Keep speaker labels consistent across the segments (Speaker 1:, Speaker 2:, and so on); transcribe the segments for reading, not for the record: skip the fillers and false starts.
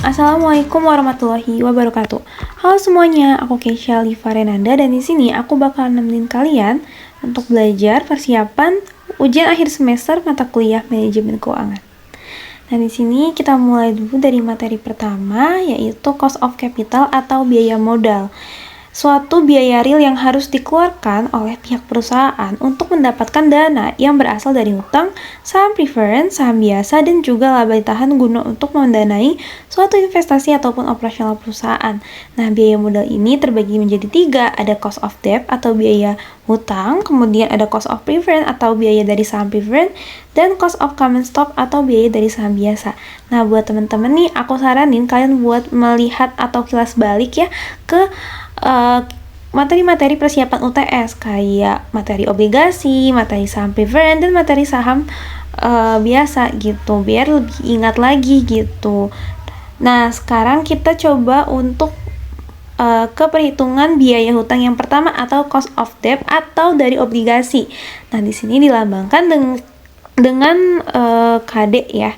Speaker 1: Assalamualaikum warahmatullahi wabarakatuh. Halo semuanya, aku Keisha Liva Renanda dan di sini aku bakal nemenin kalian untuk belajar persiapan ujian akhir semester mata kuliah manajemen keuangan. Nah, di sini kita mulai dulu dari materi pertama, yaitu cost of capital atau biaya modal. Suatu biaya real yang harus dikeluarkan oleh pihak perusahaan untuk mendapatkan dana yang berasal dari hutang, saham preference, saham biasa, dan juga laba ditahan guna untuk mendanai suatu investasi ataupun operasional perusahaan. Nah, biaya modal ini terbagi menjadi 3, ada cost of debt atau biaya hutang, kemudian ada cost of preference atau biaya dari saham preference, dan cost of common stock atau biaya dari saham biasa. Nah, buat teman-teman nih, aku saranin kalian buat melihat atau kilas balik ya ke materi-materi persiapan UTS kayak materi obligasi, materi saham preference, dan materi saham biasa gitu, biar lebih ingat lagi gitu. Nah, sekarang kita coba untuk ke perhitungan biaya hutang yang pertama atau cost of debt atau dari obligasi. Nah, di sini dilambangkan dengan KD ya.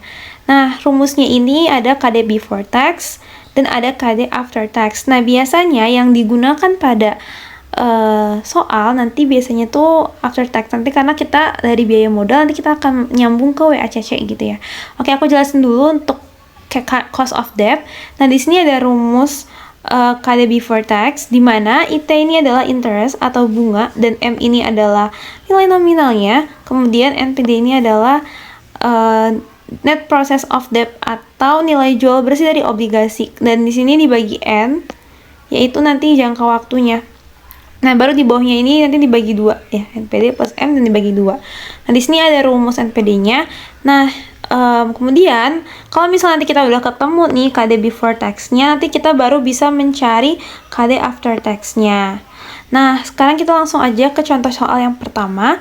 Speaker 1: Nah, rumusnya ini ada KD before tax dan ada KD after tax. Nah, biasanya yang digunakan pada soal nanti biasanya tuh after tax, nanti karena kita dari biaya modal nanti kita akan nyambung ke WACC gitu ya. Oke, aku jelasin dulu untuk cost of debt. Nah, di sini ada rumus KD before tax, di mana IT ini adalah interest atau bunga, dan M ini adalah nilai nominalnya, kemudian NPD ini adalah net process of debt atau nilai jual bersih dari obligasi, dan di sini dibagi N, yaitu nanti jangka waktunya. Nah, baru di bawahnya ini nanti dibagi 2 ya, NPD plus M dan dibagi 2. Nah, di sini ada rumus NPD-nya. Nah, kemudian kalau misalnya nanti kita udah ketemu nih KD before tax-nya, nanti kita baru bisa mencari KD after tax-nya. Nah, sekarang kita langsung aja ke contoh soal yang pertama.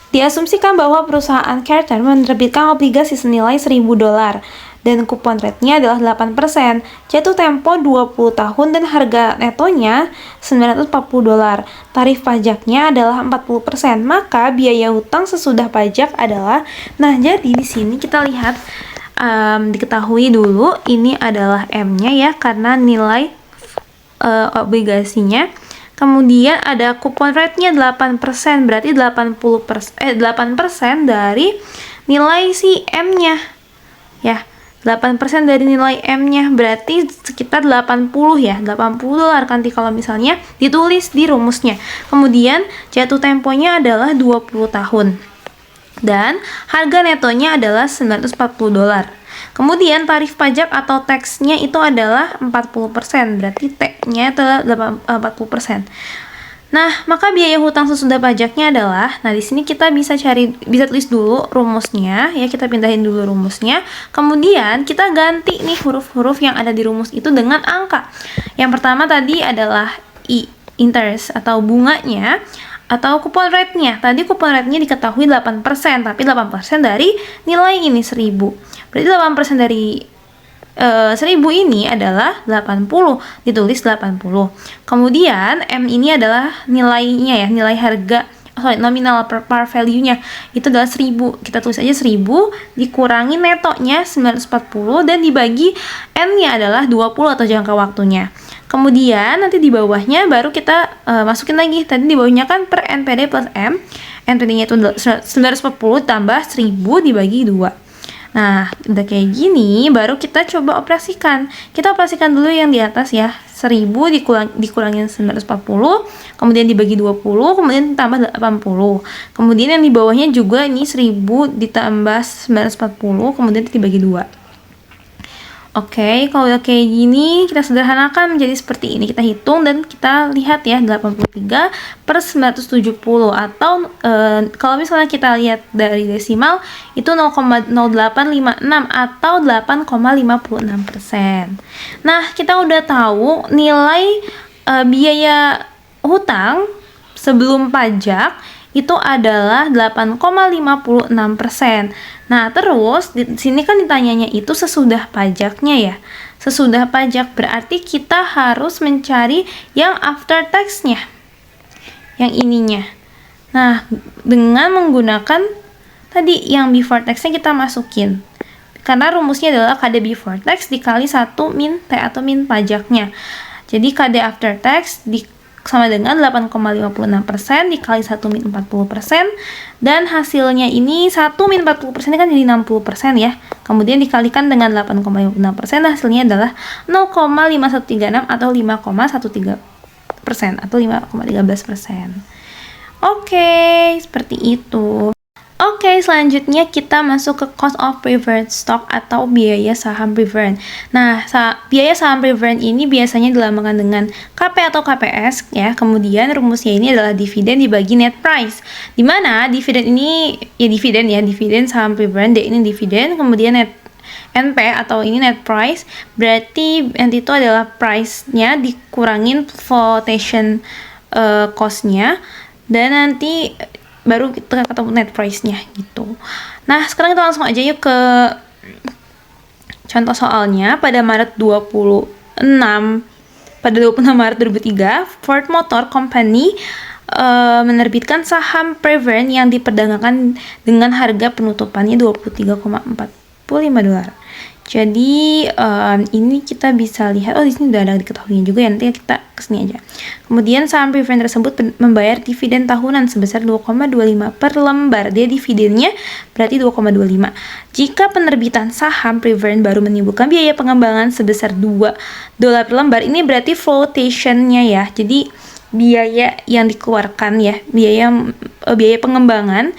Speaker 1: Diasumsikan bahwa perusahaan Carter menerbitkan obligasi senilai $1.000 dan kupon rate-nya adalah 8%, jatuh tempo 20 tahun dan harga netonya $940. Tarif pajaknya adalah 40%, maka biaya hutang sesudah pajak adalah, nah jadi di sini kita lihat diketahui dulu ini adalah M-nya ya, karena nilai obligasinya. Kemudian ada kupon rate-nya 8%, berarti 8% dari nilai si M-nya. Ya, 8% dari nilai M-nya berarti sekitar 80 ya, $80 nanti kalau misalnya ditulis di rumusnya. Kemudian jatuh temponya adalah 20 tahun. Dan harga netonya adalah $940. Kemudian tarif pajak atau tax-nya itu adalah 40%, berarti T-nya adalah 40%. Nah, maka biaya hutang sesudah pajaknya adalah, nah di sini kita bisa tulis dulu rumusnya ya, kita pindahin dulu rumusnya. Kemudian kita ganti nih huruf-huruf yang ada di rumus itu dengan angka. Yang pertama tadi adalah interest atau bunganya, atau kupon rate-nya. Tadi kupon rate-nya diketahui 8%, tapi 8% dari nilai ini 1.000. Berarti 8% dari 1.000 ini adalah 80, ditulis 80. Kemudian M ini adalah nilainya ya, nilai harga, nominal par value-nya itu adalah 1.000. Kita tulis aja 1.000 dikurangi netonya 940 dan dibagi N-nya adalah 20 atau jangka waktunya. Kemudian nanti di bawahnya baru kita masukin lagi. Tadi di bawahnya kan per NPD plus M. NPD-nya itu 940 tambah 1.000 dibagi 2. Nah, udah kayak gini, baru kita coba operasikan. Kita operasikan dulu yang di atas ya. 1.000 dikurangin 940, kemudian dibagi 20, kemudian tambah 80. Kemudian yang di bawahnya juga ini 1.000 ditambah 940, kemudian dibagi 2. Oke, kalau udah kayak gini, kita sederhanakan menjadi seperti ini. Kita hitung dan kita lihat ya, 83 per 970. Atau kalau misalnya kita lihat dari desimal, itu 0,0856 atau 8,56%. Nah, kita udah tahu nilai biaya hutang sebelum pajak itu adalah 8,56%. Nah, terus di sini kan ditanyanya itu sesudah pajaknya ya. Sesudah pajak berarti kita harus mencari yang after tax-nya. Yang ininya. Nah, dengan menggunakan tadi yang before tax-nya kita masukin. Karena rumusnya adalah KD before tax dikali 1 min T atau min pajaknya. Jadi KD after tax sama dengan 8,56% dikali 1 min 40%, dan hasilnya ini 1 min 40% kan jadi 60% ya. Kemudian dikalikan dengan 8,56%, hasilnya adalah 0,5136 atau 5,13% atau 5,13%. Oke, seperti itu. Oke, selanjutnya kita masuk ke cost of preferred stock atau biaya saham preferred. Nah, biaya saham preferred ini biasanya dilambangkan dengan KP atau KPS ya. Kemudian rumusnya ini adalah dividen dibagi net price. Di mana dividen ini dividen saham preferred, D ini dividen, kemudian NP atau ini net price, berarti nanti itu adalah price-nya dikurangin flotation cost-nya, dan nanti baru kita ketemu net price-nya gitu. Nah, sekarang kita langsung aja yuk ke contoh soalnya. Pada 26 Maret 2003, Ford Motor Company menerbitkan saham preferred yang diperdagangkan dengan harga penutupannya $23,45. Jadi ini kita bisa lihat, di sini udah ada diketahui juga ya, nanti kita kesini aja. Kemudian saham preferred tersebut membayar dividen tahunan sebesar 2,25 per lembar. Dia dividennya berarti 2,25. Jika penerbitan saham preferred baru menimbulkan biaya pengembangan sebesar $2 per lembar, ini berarti flotation-nya ya. Jadi biaya yang dikeluarkan ya, biaya pengembangan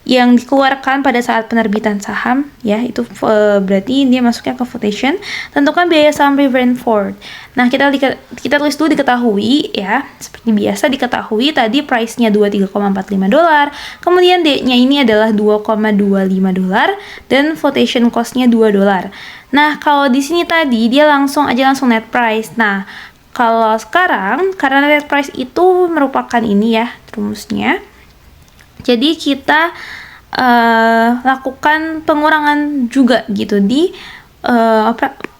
Speaker 1: yang dikeluarkan pada saat penerbitan saham ya, itu berarti dia masuknya ke flotation. Tentukan biaya saham preferred Ford. Nah, kita tulis dulu diketahui ya, seperti biasa diketahui tadi price-nya $23,45, kemudian D-nya ini adalah $2,25 dan flotation cost-nya $2. Nah, kalau di sini tadi dia langsung net price. Nah, kalau sekarang karena net price itu merupakan ini ya rumusnya, jadi kita lakukan pengurangan juga gitu di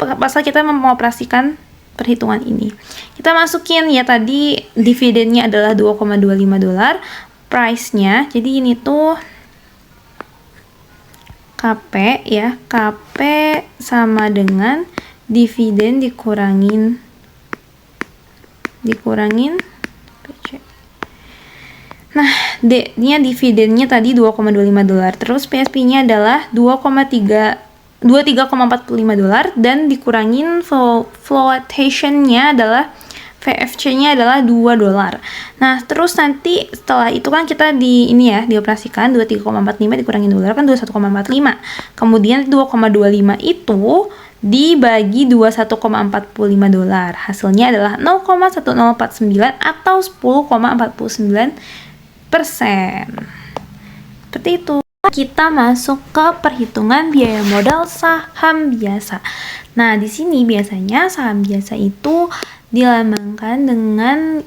Speaker 1: pasal kita mengoperasikan perhitungan ini. Kita masukin ya, tadi dividennya adalah $2,25, price-nya. Jadi ini tuh KP ya, KP sama dengan dividen dikurangin PC. Nah, D-nya dividennya tadi $2,25, terus PSP-nya adalah $23,45 dan dikurangin flotation-nya adalah VFC-nya adalah $2. Nah, terus nanti setelah itu kan kita dioperasikan 23,45 dikurangin $2 kan 21,45. Kemudian 2,25 itu dibagi $21,45. Hasilnya adalah 0,1049 atau 10,49%. Seperti itu. Kita masuk ke perhitungan biaya modal saham biasa. Nah, di sini biasanya saham biasa itu dilambangkan dengan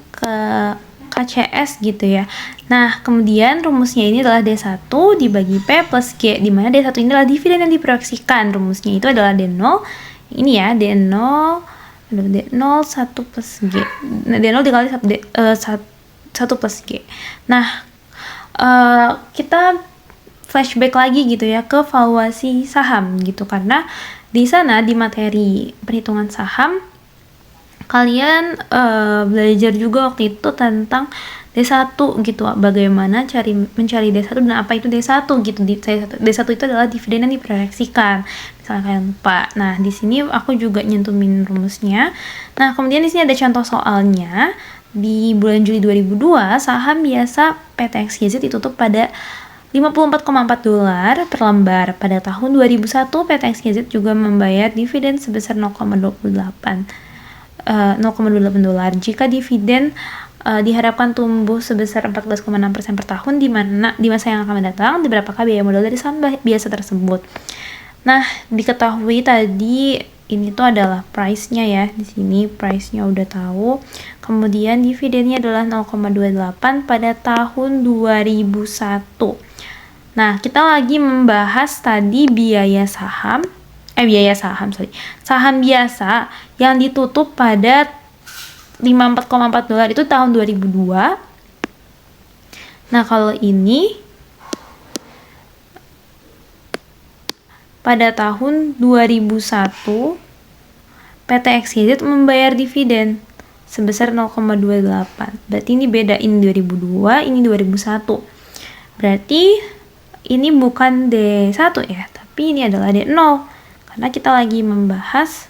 Speaker 1: KCS gitu ya. Nah, kemudian rumusnya ini adalah D1 dibagi P plus G, di mana D1 ini adalah dividen yang diproyeksikan. Rumusnya itu adalah D0. Ini ya, D0 1 plus G. Nah, D0 dikali 1 plus G. Nah, kita flashback lagi gitu ya ke valuasi saham gitu, karena di sana di materi perhitungan saham kalian belajar juga waktu itu tentang D1 gitu, bagaimana mencari D1 dan apa itu D1 gitu. D1 itu adalah dividen yang diproyeksikan, misalnya kalian lupa. Nah, di sini aku juga nyentuhin rumusnya. Nah, kemudian di sini ada contoh soalnya. Di bulan Juli 2002, saham biasa PTXGZ ditutup pada $54,4 per lembar. Pada tahun 2001, PTXGZ juga membayar dividen sebesar $0,28. Jika dividen diharapkan tumbuh sebesar 14,6% per tahun di masa yang akan mendatang, berapakah biaya modal dari saham biasa tersebut? Nah, diketahui tadi ini tuh adalah price-nya ya. Di sini price-nya udah tahu. Kemudian dividennya adalah 0,28 pada tahun 2001. Nah, kita lagi membahas tadi saham biasa yang ditutup pada $54,4 itu tahun 2002. Nah, kalau ini pada tahun 2001 PT XYZ membayar dividen sebesar 0,28. Berarti ini beda, ini 2002, ini 2001. Berarti ini bukan D1 ya, tapi ini adalah D0. Karena kita lagi membahas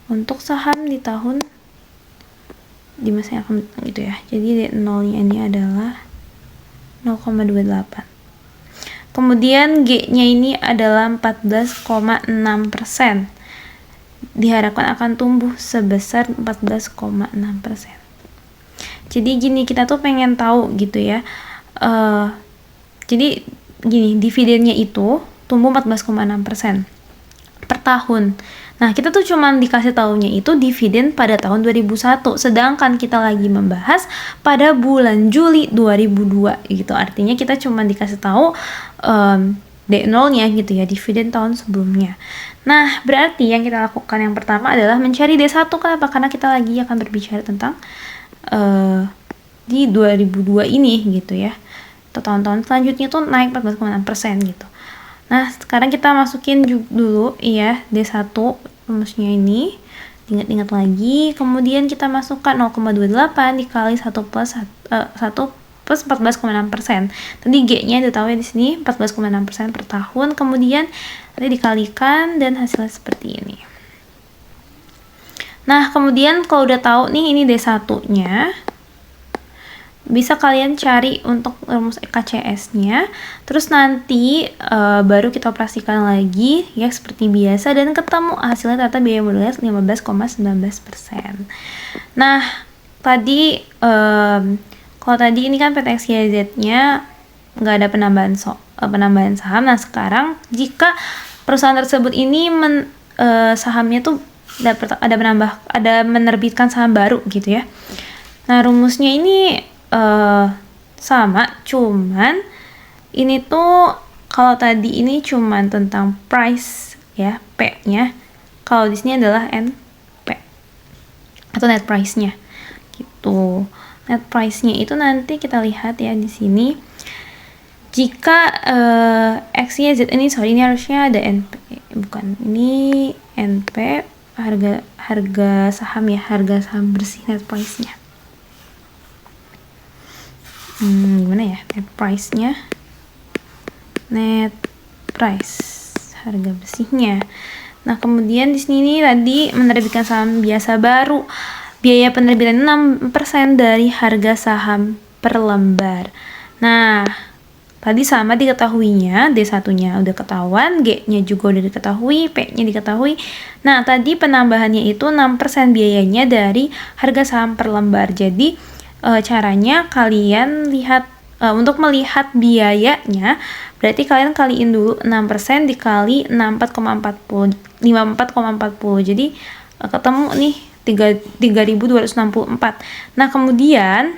Speaker 1: untuk saham di tahun di masa yang akan datang gitu ya. Jadi D0-nya ini adalah 0,28. Kemudian G-nya ini adalah 14,6%. Diharapkan akan tumbuh sebesar 14,6%. Jadi gini, kita tuh pengen tahu gitu ya. Jadi gini, dividennya itu tumbuh 14,6% per tahun. Nah, kita tuh cuman dikasih tahunya itu dividen pada tahun 2001, sedangkan kita lagi membahas pada bulan Juli 2002 gitu. Artinya kita cuman dikasih tahu D0-nya gitu ya, dividen tahun sebelumnya. Nah, berarti yang kita lakukan yang pertama adalah mencari D1. Kenapa? Karena kita lagi akan berbicara tentang di 2002 ini gitu ya. Atau tahun-tahun selanjutnya tuh naik 14,6% gitu. Nah, sekarang kita masukin dulu ya D1 rumusnya ini. Ingat-ingat lagi, kemudian kita masukkan 0,28 dikali 1 plus 14,6%. Tadi G-nya ditahu di sini 14,6% per tahun, kemudian nanti dikalikan dan hasilnya seperti ini. Nah, kemudian kalau udah tahu nih ini D1-nya, bisa kalian cari untuk rumus EKCS-nya, terus nanti baru kita operasikan lagi ya seperti biasa dan ketemu hasilnya ternyata biaya modalnya 15,19%. Nah, tadi kalau tadi ini kan PT XYZ-nya nggak ada penambahan saham. Nah, sekarang jika perusahaan tersebut ini sahamnya tuh ada menerbitkan saham baru gitu ya. Nah, rumusnya ini sama, cuman ini tuh kalau tadi ini cuman tentang price ya, P-nya. Kalau di sini adalah NP atau net price-nya gitu. Net price-nya itu nanti kita lihat ya di sini. Jika XYZ ini harusnya ada NP, bukan, ini NP harga saham ya, harga saham bersih net price-nya. Gimana ya net price-nya? Net price harga bersihnya. Nah, kemudian di sini tadi menerbitkan saham biasa baru. Biaya penerbitan 6% dari harga saham per lembar. Nah, tadi sama diketahuinya, D1-nya udah ketahuan, G-nya juga udah diketahui, P-nya diketahui. Nah, tadi penambahannya itu 6% biayanya dari harga saham per lembar. Jadi caranya kalian lihat untuk melihat biayanya, berarti kalian kaliin dulu 6% dikali 54,40. Jadi ketemu nih 3.264. Nah, kemudian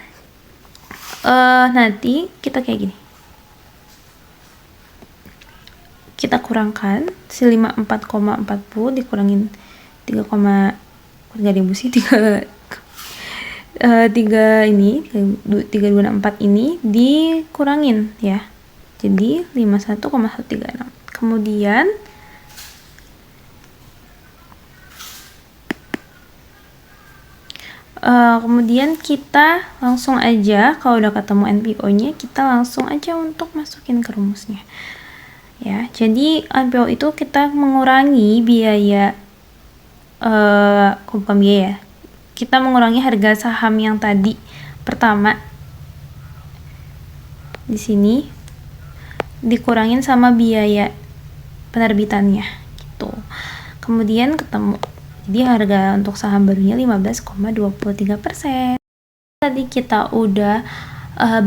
Speaker 1: nanti kita kayak gini. Kita kurangkan si 54,40 dikurangin 3,264 ini dikurangin ya. Jadi 51,136. Kemudian kita langsung aja kalau udah ketemu NPO-nya, kita langsung aja untuk masukin ke rumusnya. Ya, jadi NPO itu kita mengurangi biaya bukan biaya. Kita mengurangi harga saham yang tadi pertama di sini dikurangin sama biaya penerbitannya gitu. Kemudian ketemu. Jadi harga untuk saham barunya 15,23%. Tadi kita udah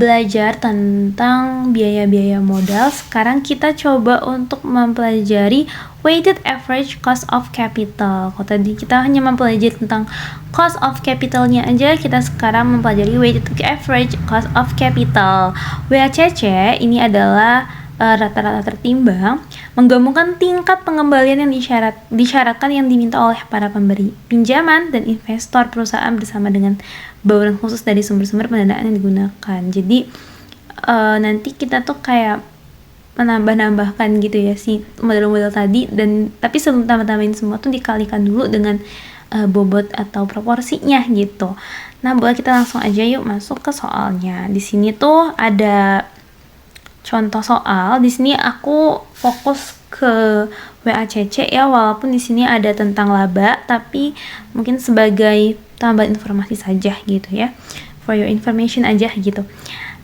Speaker 1: belajar tentang biaya-biaya modal. Sekarang kita coba untuk mempelajari weighted average cost of capital. Kalau tadi kita hanya mempelajari tentang cost of capitalnya aja, kita sekarang mempelajari weighted average cost of capital. WACC ini adalah rata-rata tertimbang, menggabungkan tingkat pengembalian yang disyaratkan yang diminta oleh para pemberi pinjaman dan investor perusahaan bersama dengan bauran khusus dari sumber-sumber pendanaan yang digunakan. Jadi nanti kita tuh kayak menambah-nambahkan gitu ya si model-model tadi, dan tapi sebelum tambah-tambahin semua tuh dikalikan dulu dengan bobot atau proporsinya gitu. Nah, boleh kita langsung aja yuk masuk ke soalnya. Di sini tuh ada contoh soal. Di sini aku fokus ke WACC ya, walaupun di sini ada tentang laba, tapi mungkin sebagai tambah informasi saja gitu ya. For your information aja gitu.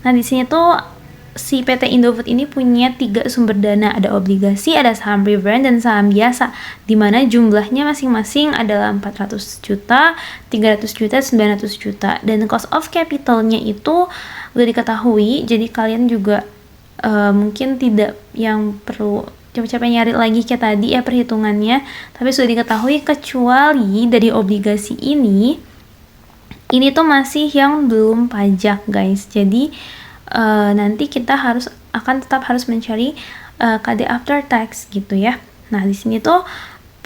Speaker 1: Nah, di sini tuh si PT Indofood ini punya 3 sumber dana, ada obligasi, ada saham preferred, dan saham biasa, di mana jumlahnya masing-masing adalah 400 juta, 300 juta, 900 juta, dan cost of capitalnya itu udah diketahui, jadi kalian juga mungkin tidak yang perlu capek-capek nyari lagi kayak tadi ya perhitungannya, tapi sudah diketahui, kecuali dari obligasi ini tuh masih yang belum pajak guys, jadi nanti kita akan tetap harus mencari KD after tax gitu ya. Nah, di sini tuh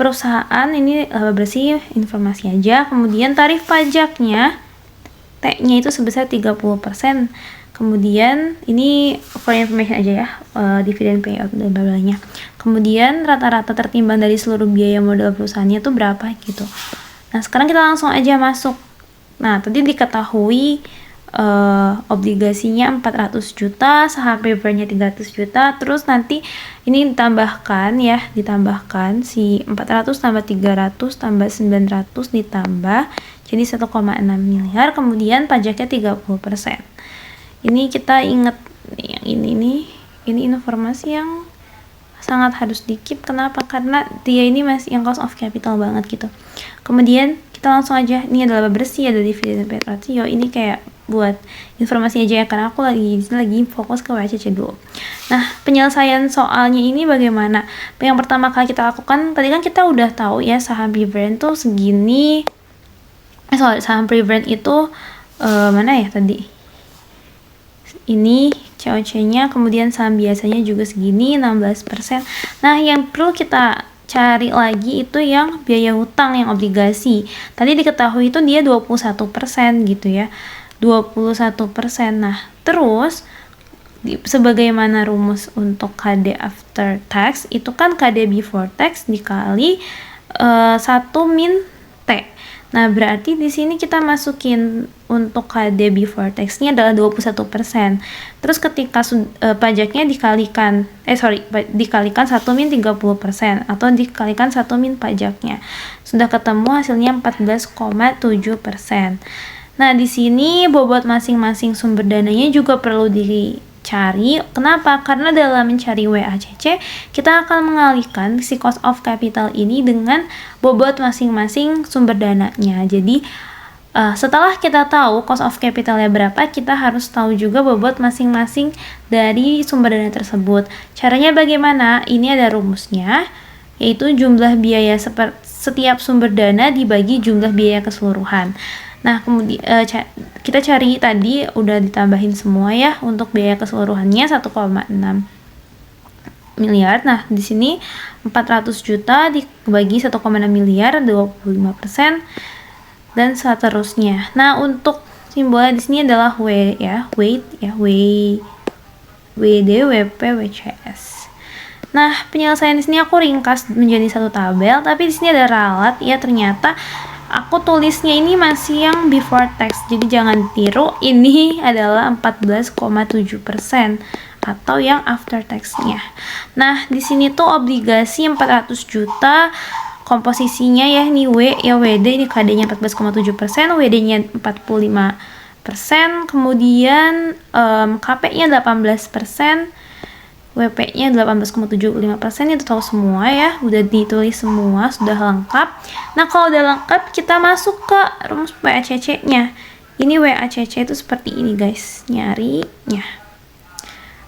Speaker 1: perusahaan ini laba bersih informasi aja. Kemudian tarif pajaknya T-nya itu sebesar 30%. Kemudian ini for information aja ya, dividend payout dan bla-blanya. Kemudian rata-rata tertimbang dari seluruh biaya modal perusahaannya tuh berapa gitu. Nah, sekarang kita langsung aja masuk. Nah, tadi diketahui obligasinya 400 juta, saham preferrednya 300 juta, terus nanti ini ditambahkan si 400 tambah 300 tambah 900 ditambah jadi 1,6 miliar, kemudian pajaknya 30%. Ini kita ingat yang ini informasi yang sangat harus di-keep. Kenapa? Karena dia ini masih yang cost of capital banget gitu. Kemudian kita langsung aja, ini adalah laba bersih, ada dividend payout ratio, ini kayak buat informasi aja ya, karena aku lagi fokus ke WACC dulu. Nah, penyelesaian soalnya ini bagaimana? Yang pertama kali kita lakukan, tadi kan kita udah tahu ya saham preferred tuh segini. Saham preferred itu mana ya tadi? Ini COC-nya, kemudian saham biasanya juga segini 16%. Nah, yang perlu kita cari lagi itu yang biaya hutang, yang obligasi. Tadi diketahui itu dia 21% gitu ya. 21%. Nah, terus sebagaimana rumus untuk KD after tax itu kan KD before tax dikali 1 min T. Nah, berarti di sini kita masukin untuk KD before tax-nya adalah 21%. Terus ketika pajaknya dikalikan 1 min 30% atau dikalikan 1 min pajaknya. Sudah ketemu hasilnya 14,7%. Nah, di sini bobot masing-masing sumber dananya juga perlu dicari. Kenapa? Karena dalam mencari WACC, kita akan mengalihkan si cost of capital ini dengan bobot masing-masing sumber dananya. Jadi, setelah kita tahu cost of capitalnya berapa, kita harus tahu juga bobot masing-masing dari sumber dana tersebut. Caranya bagaimana? Ini ada rumusnya, yaitu jumlah biaya setiap sumber dana dibagi jumlah biaya keseluruhan. Nah, kemudian kita cari tadi udah ditambahin semua ya untuk biaya keseluruhannya 1,6 miliar. Nah, di sini 400 juta dibagi 1,6 miliar 25% dan seterusnya. Nah, untuk simbolnya di sini adalah W ya, weight ya, WD, WP, WCS. Nah, penyelesaian di sini aku ringkas menjadi satu tabel, tapi di sini ada ralat ya, ternyata aku tulisnya ini masih yang before tax, jadi jangan tiru, ini adalah 14,7% atau yang after tax-nya. Nah, di sini tuh obligasi 400 juta, komposisinya ya, ini W ya, WD, ini KD-nya 14,7%, WD-nya 45%, kemudian KP-nya 18%, WP-nya 18,75%, itu tahu semua ya, udah ditulis semua, sudah lengkap. Nah, kalau udah lengkap, kita masuk ke rumus WACC-nya. Ini WACC itu seperti ini guys, nyarinya.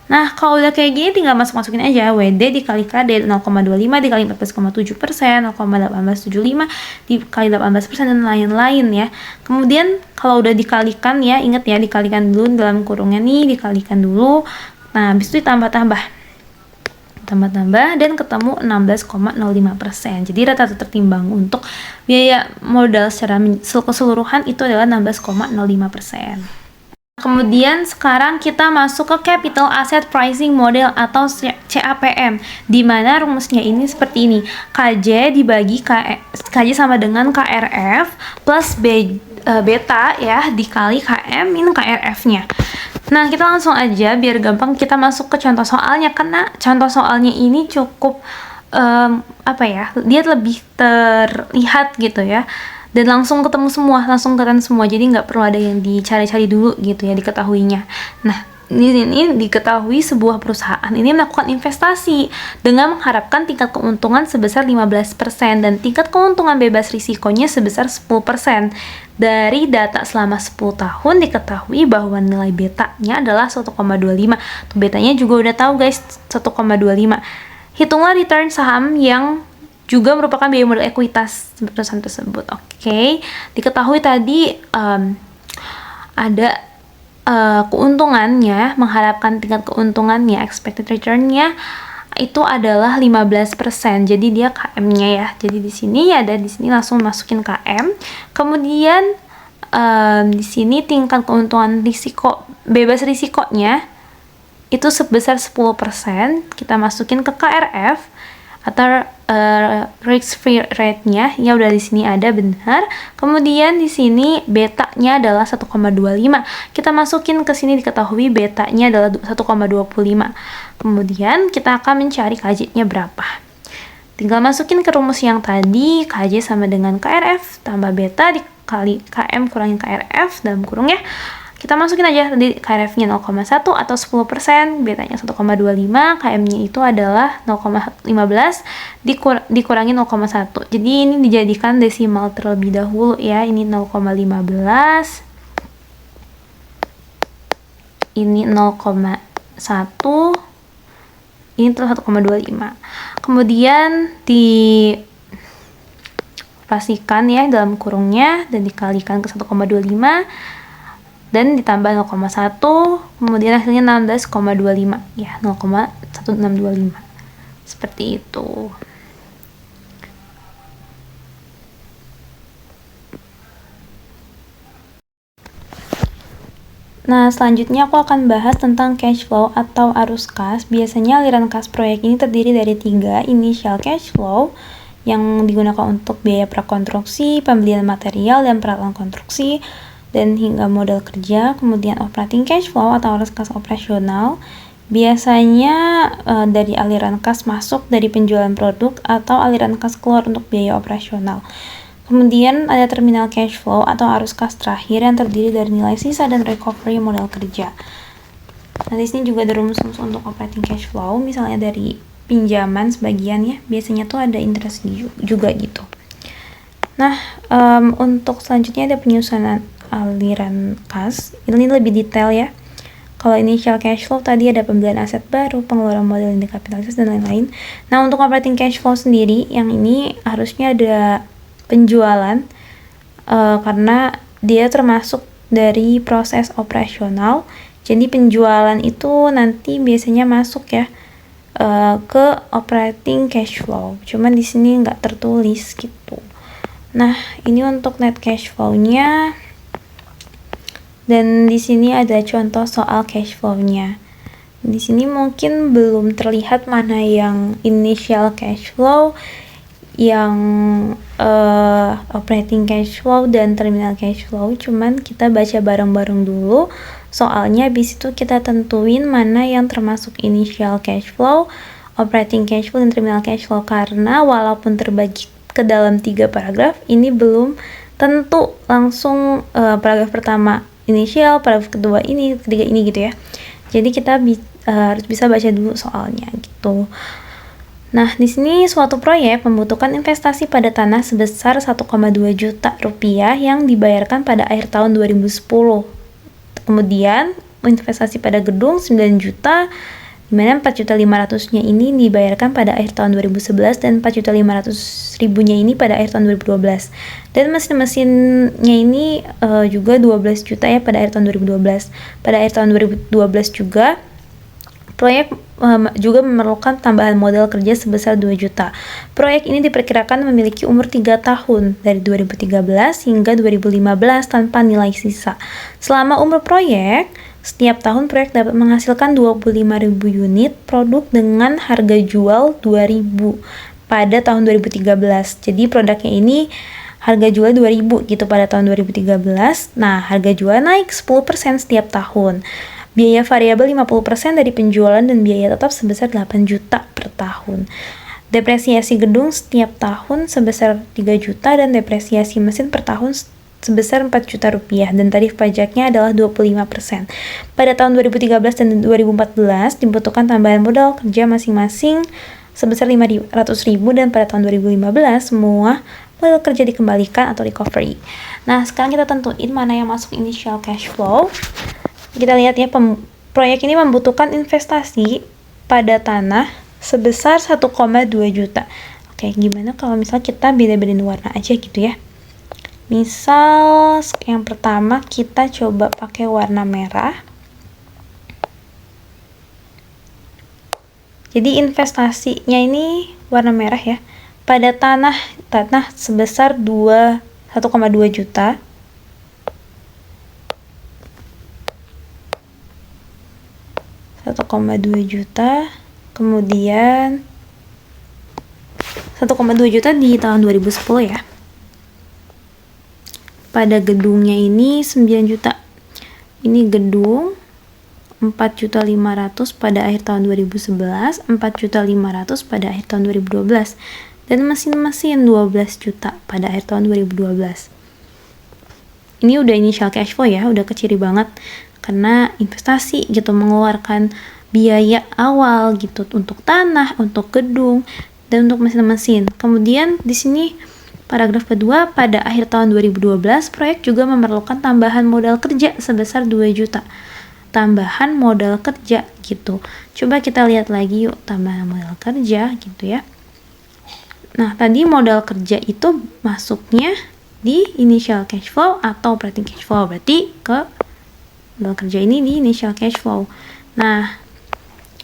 Speaker 1: Nah, kalau udah kayak gini tinggal masukin aja WD dikali KD 0,25 dikali 14,7%, 0,1875 dikali 18% dan lain-lain ya. Kemudian kalau udah dikalikan ya, inget ya, dikalikan dulu dalam kurungnya nih, dikalikan dulu. Nah, habis itu tambah dan ketemu 16,05%. Jadi rata-rata tertimbang untuk biaya modal secara keseluruhan itu adalah 16,05%. Kemudian sekarang kita masuk ke Capital Asset Pricing Model atau CAPM, di mana rumusnya ini seperti ini. KJ dibagi KJ sama dengan KRF plus beta ya dikali KM min KRF-nya. Nah, kita langsung aja biar gampang kita masuk ke contoh soalnya, karena contoh soalnya ini cukup dia lebih terlihat gitu ya. Dan langsung ketemu semua, langsung kelihatan semua, jadi nggak perlu ada yang dicari-cari dulu gitu ya diketahuinya. Nah, ini diketahui sebuah perusahaan ini melakukan investasi dengan mengharapkan tingkat keuntungan sebesar 15% dan tingkat keuntungan bebas risikonya sebesar 10%. Dari data selama 10 tahun diketahui bahwa nilai betanya adalah 1,25. Betanya juga udah tahu guys, 1,25. Hitunglah return saham yang juga merupakan biaya modal ekuitas perusahaan tersebut. Oke. Diketahui tadi ada keuntungannya, mengharapkan tingkat keuntungannya, expected return-nya itu adalah 15%. Jadi dia KM-nya ya. Jadi di sini langsung masukin KM. Kemudian di sini tingkat keuntungan bebas risikonya itu sebesar 10%. Kita masukin ke KRF atau risk free rate-nya ya udah di sini ada benar. Kemudian di sini betanya adalah 1,25. Kita masukin ke sini diketahui betanya adalah 1,25. Kemudian kita akan mencari KJ-nya berapa. Tinggal masukin ke rumus yang tadi, KJ sama dengan KRF tambah beta dikali KM kurangin KRF dalam kurung ya. Kita masukin aja tadi KRF-nya 0,1 atau 10%, betanya 1,25, KM-nya itu adalah 0,15 dikurangi 0,1. Jadi ini dijadikan desimal terlebih dahulu ya. Ini 0,15. Ini 0,1. Ini terus 1,25. Kemudian dioperasikan ya dalam kurungnya dan dikalikan ke 1,25. Dan ditambah 0,1, kemudian hasilnya 16,25 ya, 0,1625 seperti itu. Nah, selanjutnya aku akan bahas tentang cash flow atau arus kas. Biasanya aliran kas proyek ini terdiri dari 3, initial cash flow yang digunakan untuk biaya prakonstruksi, pembelian material dan peralatan konstruksi, dan hingga modal kerja. Kemudian operating cash flow atau arus kas operasional biasanya dari aliran kas masuk dari penjualan produk atau aliran kas keluar untuk biaya operasional. Kemudian ada terminal cash flow atau arus kas terakhir yang terdiri dari nilai sisa dan recovery modal kerja. Nah, di sini juga ada rumus-rumus untuk operating cash flow, misalnya dari pinjaman sebagian ya, biasanya tuh ada interest juga gitu. Nah, untuk selanjutnya ada penyusunan aliran kas. Ini lebih detail ya. Kalau initial cash flow tadi ada pembelian aset baru, pengeluaran modal yang dikapitalisasi dan lain-lain. Nah, untuk operating cash flow sendiri, yang ini harusnya ada penjualan karena dia termasuk dari proses operasional. Jadi penjualan itu nanti biasanya masuk ya ke operating cash flow. Cuman di sini nggak tertulis gitu. Nah, ini untuk net cash flow-nya. Dan di sini ada contoh soal cash flow-nya. Di sini mungkin belum terlihat mana yang initial cash flow, yang operating cash flow dan terminal cash flow. Cuman kita baca bareng-bareng dulu soalnya, habis itu kita tentuin mana yang termasuk initial cash flow, operating cash flow, dan terminal cash flow. Karena walaupun terbagi ke dalam 3 paragraf, ini belum tentu langsung paragraf pertama inisial, paragraf kedua ini, ketiga ini gitu ya. Jadi kita harus bisa baca dulu soalnya gitu. Nah, di sini suatu proyek membutuhkan investasi pada tanah sebesar 1,2 juta rupiah yang dibayarkan pada akhir tahun 2010. Kemudian investasi pada gedung 9 juta, di mana 4.500.000-nya ini dibayarkan pada akhir tahun 2011 dan 4.500.000-nya ini pada akhir tahun 2012. Dan mesin-mesinnya ini juga 12 juta ya pada akhir tahun 2012. Pada akhir tahun 2012 juga proyek juga memerlukan tambahan modal kerja sebesar 2 juta. Proyek ini diperkirakan memiliki umur 3 tahun, dari 2013 hingga 2015 tanpa nilai sisa. Selama umur proyek, setiap tahun proyek dapat menghasilkan 25.000 unit produk dengan harga jual 2.000 pada tahun 2013. Jadi produknya ini harga jual 2.000 gitu pada tahun 2013. Nah, harga jual naik 10% setiap tahun. Biaya variabel 50% dari penjualan dan biaya tetap sebesar 8 juta per tahun. Depresiasi gedung setiap tahun sebesar 3 juta dan depresiasi mesin per tahun sebesar 4 juta rupiah dan tarif pajaknya adalah 25%. Pada tahun 2013 dan 2014 dibutuhkan tambahan modal kerja masing-masing sebesar 500.000 dan pada tahun 2015 semua modal kerja dikembalikan atau recovery. Nah, sekarang kita tentuin mana yang masuk initial cash flow. Kita lihat ya, proyek ini membutuhkan investasi pada tanah sebesar 1,2 juta. Oke, gimana kalau misal kita beda-bedain warna aja gitu ya. Misal yang pertama kita coba pakai warna merah. Jadi investasinya ini warna merah ya. Pada tanah sebesar 1,2 juta. 1,2 juta, kemudian 1,2 juta di tahun 2010 ya. Pada gedungnya ini 9 juta. Ini gedung 4.500.000 pada akhir tahun 2011, 4.500.000 pada akhir tahun 2012, dan mesin-mesin 12 juta pada akhir tahun 2012. Ini udah initial cash flow ya, udah kecil banget. Karena investasi gitu, mengeluarkan biaya awal gitu untuk tanah, untuk gedung, dan untuk mesin-mesin. Kemudian di sini paragraf kedua, pada akhir tahun 2012 proyek juga memerlukan tambahan modal kerja sebesar 2 juta. Tambahan modal kerja gitu. Coba kita lihat lagi yuk tambahan modal kerja gitu ya. Nah, tadi modal kerja itu masuknya di initial cash flow atau operating cash flow, berarti ke modal kerja ini di initial cash flow. Nah,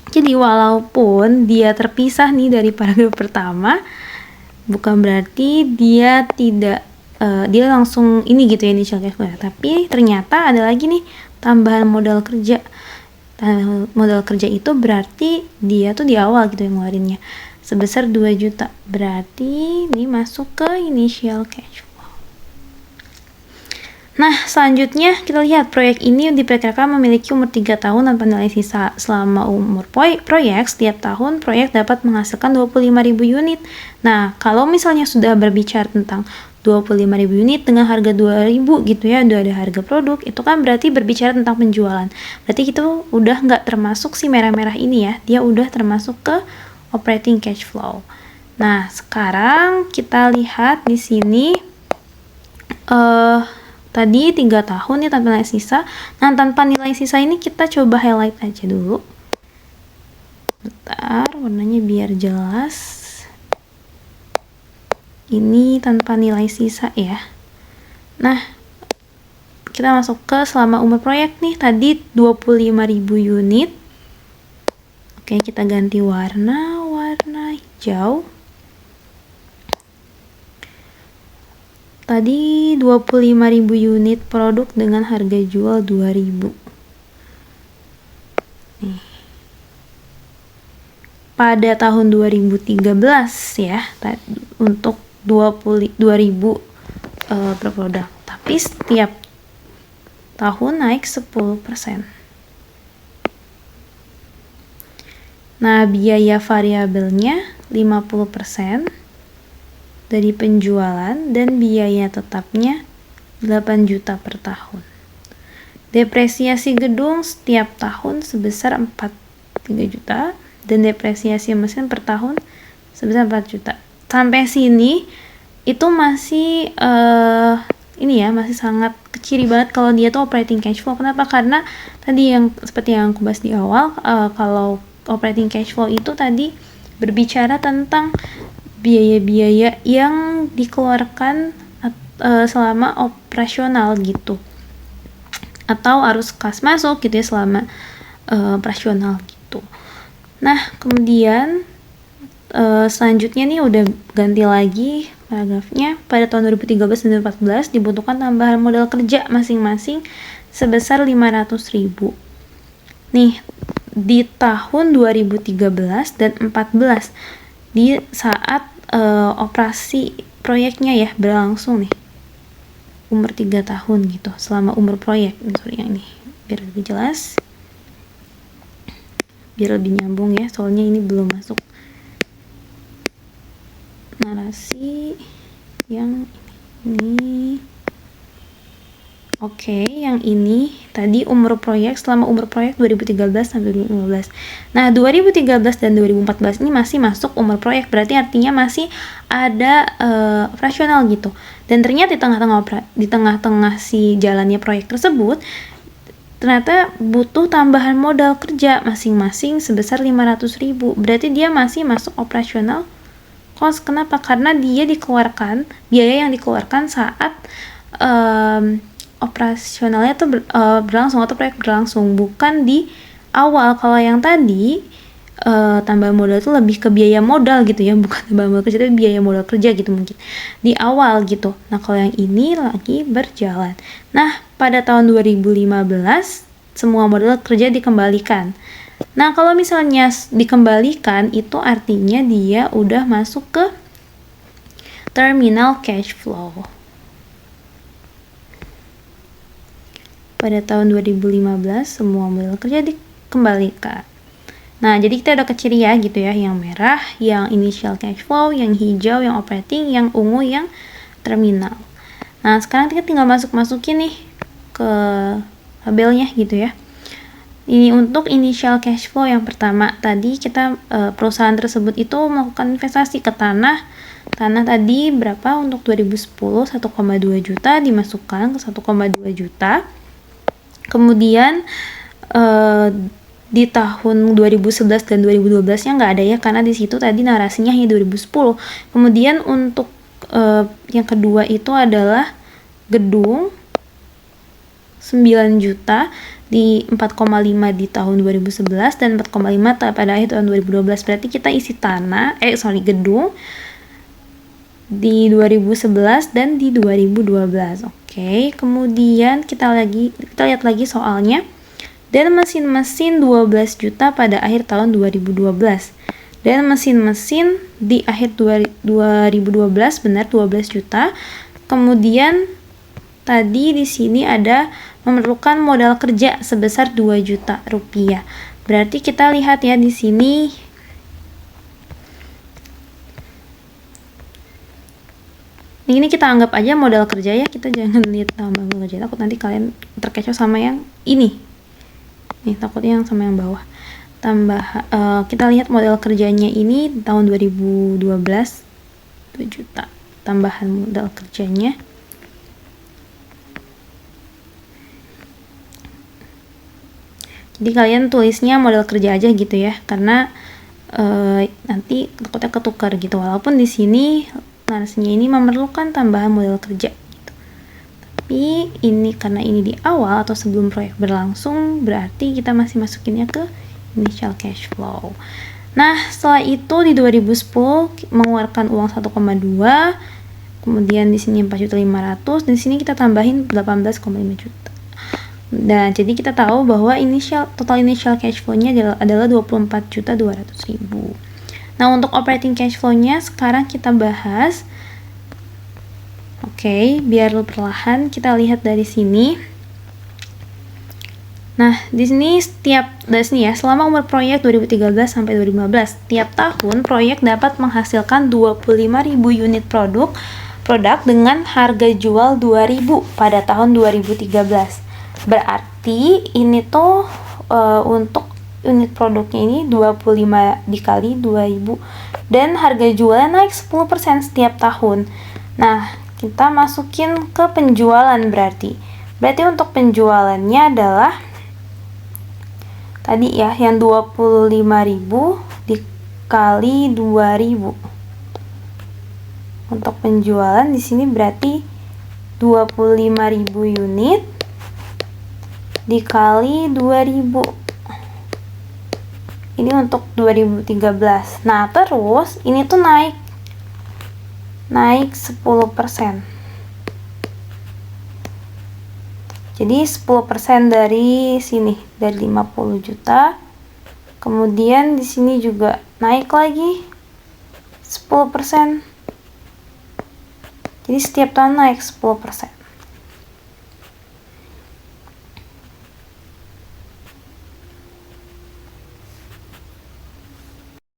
Speaker 1: jadi walaupun dia terpisah nih dari paragraf pertama, bukan berarti dia tidak dia langsung ini gitu ya initial cash flow. Tapi ternyata ada lagi nih tambahan modal kerja. Modal kerja itu berarti dia tuh di awal gitu yang ngeluarinnya sebesar 2 juta. Berarti ini masuk ke initial cash flow. Nah, selanjutnya kita lihat proyek ini diperkirakan memiliki umur 3 tahun tanpa nilai sisa. Selama umur proyek, setiap tahun proyek dapat menghasilkan 25.000 unit. Nah, kalau misalnya sudah berbicara tentang 25.000 unit dengan harga 2.000 gitu ya, udah ada harga produk, itu kan berarti berbicara tentang penjualan. Berarti itu udah nggak termasuk si merah-merah ini ya, dia udah termasuk ke operating cash flow. Nah, sekarang kita lihat di sini tadi 3 tahun nih tanpa nilai sisa. Nah, tanpa nilai sisa ini kita coba highlight aja dulu. Bentar, warnanya biar jelas. Ini tanpa nilai sisa ya. Nah, kita masuk ke selama umur proyek nih. Tadi 25.000 unit. Oke, kita ganti warna hijau. Tadi 25.000 unit produk dengan harga jual 2.000. Nih. Pada tahun 2013 ya, untuk 2.000 per produk. Tapi setiap tahun naik 10%. Nah, biaya variabelnya 50% dari penjualan dan biaya tetapnya 8 juta per tahun. Depresiasi gedung setiap tahun sebesar 3 juta dan depresiasi mesin per tahun sebesar 4 juta. Sampai sini itu masih masih sangat kecil banget kalau dia tuh operating cash flow. Kenapa? Karena tadi yang seperti yang aku bahas di awal, kalau operating cash flow itu tadi berbicara tentang biaya-biaya yang dikeluarkan selama operasional gitu, atau arus kas masuk gitu ya selama operasional gitu. Nah, kemudian selanjutnya nih udah ganti lagi paragrafnya. Pada tahun 2013 dan 2014 dibutuhkan tambahan modal kerja masing-masing sebesar 500.000. Nih, di tahun 2013 dan 2014 di saat operasi proyeknya ya berlangsung nih umur 3 tahun gitu, selama umur proyek. Sorry, yang ini biar lebih jelas, biar lebih nyambung ya, soalnya ini belum masuk narasi yang ini. Oke, yang ini tadi umur proyek, selama umur proyek 2013 sampai 2015. Nah, 2013 dan 2014 ini masih masuk umur proyek, berarti artinya masih ada operasional gitu. Dan ternyata di tengah-tengah si jalannya proyek tersebut ternyata butuh tambahan modal kerja masing-masing sebesar 500.000. Berarti dia masih masuk operasional cost. Kenapa? Karena dia dikeluarkan, biaya yang dikeluarkan saat operasionalnya tuh berlangsung atau proyek berlangsung, bukan di awal. Kalau yang tadi tambahan modal itu lebih ke biaya modal gitu ya, bukan tambahan modal kerja tapi biaya modal kerja gitu mungkin di awal gitu. Nah, kalau yang ini lagi berjalan. Nah, pada tahun 2015 semua modal kerja dikembalikan. Nah, kalau misalnya dikembalikan itu artinya dia udah masuk ke terminal cash flow. Pada tahun 2015 semua modal kerja dikembalikan. Nah, jadi kita udah keciri ya gitu ya, yang merah yang initial cash flow, yang hijau yang operating, yang ungu yang terminal. Nah, sekarang kita tinggal masukin nih ke tabelnya gitu ya. Ini untuk initial cash flow yang pertama. Tadi kita perusahaan tersebut itu melakukan investasi ke tanah. Tanah tadi berapa untuk 2010? 1,2 juta dimasukkan ke 1,2 juta. Kemudian di tahun 2011 dan 2012 nya nggak ada ya, karena di situ tadi narasinya hanya 2010. Kemudian untuk yang kedua itu adalah gedung 9 juta di 4,5 di tahun 2011 dan 4,5 pada akhir tahun 2012. Berarti kita isi gedung di 2011 dan di 2012. Oke, kemudian kita lihat lagi soalnya. Dan mesin-mesin 12 juta pada akhir tahun 2012. Dan mesin-mesin di akhir 2012 benar 12 juta. Kemudian tadi di sini ada memerlukan modal kerja sebesar 2 juta rupiah. Berarti kita lihat ya di sini ini kita anggap aja modal kerja ya, kita jangan lihat tambah modal kerja, takut nanti kalian terkecoh sama yang ini nih, takutnya yang sama yang bawah. Kita lihat modal kerjanya ini tahun 2012 2 juta tambahan modal kerjanya. Jadi kalian tulisnya modal kerja aja gitu ya, karena nanti takutnya ketukar gitu, walaupun di sini narasinya ini memerlukan tambahan modal kerja gitu. Tapi ini karena ini di awal atau sebelum proyek berlangsung, berarti kita masih masukinnya ke initial cash flow. Nah, setelah itu di 2010 mengeluarkan uang 1,2, kemudian di sini 4.500.000, di sini kita tambahin 18,5 juta. Dan jadi kita tahu bahwa total initial cash flow-nya adalah 24.200.000. Nah, untuk operating cash flow-nya sekarang kita bahas. Oke, biar perlahan kita lihat dari sini. Nah, di sini selama umur proyek 2013 sampai 2015, tiap tahun proyek dapat menghasilkan 25.000 unit produk dengan harga jual 2.000 pada tahun 2013. Berarti ini tuh untuk unit produknya ini 25 dikali 2.000 dan harga jualnya naik 10% setiap tahun. Nah, kita masukin ke penjualan berarti untuk penjualannya adalah tadi ya yang 25.000 dikali 2.000. Untuk penjualan di sini berarti 25.000 unit dikali 2.000. Ini untuk 2013. Nah, terus ini tuh naik 10%. Jadi 10% dari sini, dari 50 juta. Kemudian di sini juga naik lagi 10%. Jadi setiap tahun naik 10%.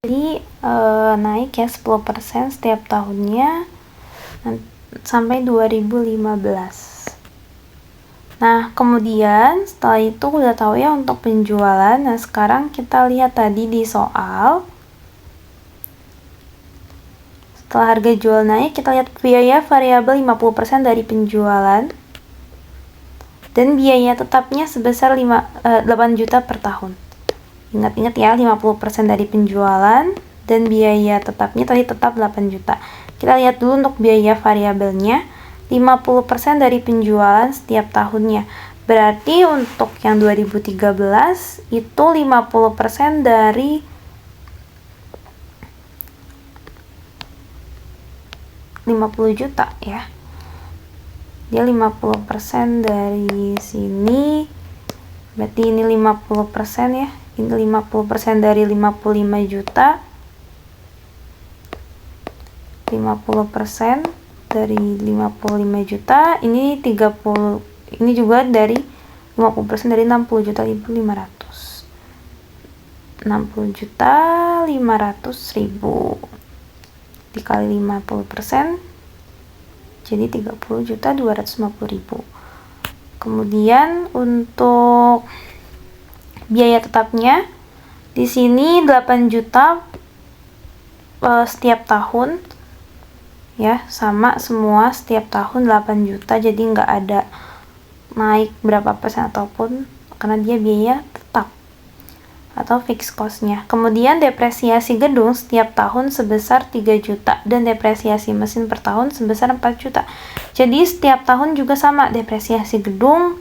Speaker 1: Jadi naik ya 10% setiap tahunnya sampai 2015. Nah, kemudian setelah itu udah tahu ya untuk penjualan. Nah, sekarang kita lihat tadi di soal. Setelah harga jual naik, kita lihat biaya variabel 50% dari penjualan. Dan biaya tetapnya sebesar 8 juta per tahun. Ingat-ingat ya, 50% dari penjualan dan biaya tetapnya tadi tetap 8 juta. Kita lihat dulu untuk biaya variabelnya, 50% dari penjualan setiap tahunnya. Berarti untuk yang 2013 itu 50% dari 50 juta ya. Dia 50% dari sini. Berarti ini 50% ya. Ini 50% dari 55 juta. 50% dari 55 juta. Ini 30. Ini juga dari 50% dari 60 juta 500. 60 juta 500 ribu dikali 50%, jadi 30 juta 250 ribu. Kemudian untuk biaya tetapnya di sini 8 juta setiap tahun ya, sama semua setiap tahun 8 juta, jadi nggak ada naik berapa persen ataupun, karena dia biaya tetap atau fixed cost-nya. Kemudian depresiasi gedung setiap tahun sebesar 3 juta dan depresiasi mesin per tahun sebesar 4 juta. Jadi setiap tahun juga sama, depresiasi gedung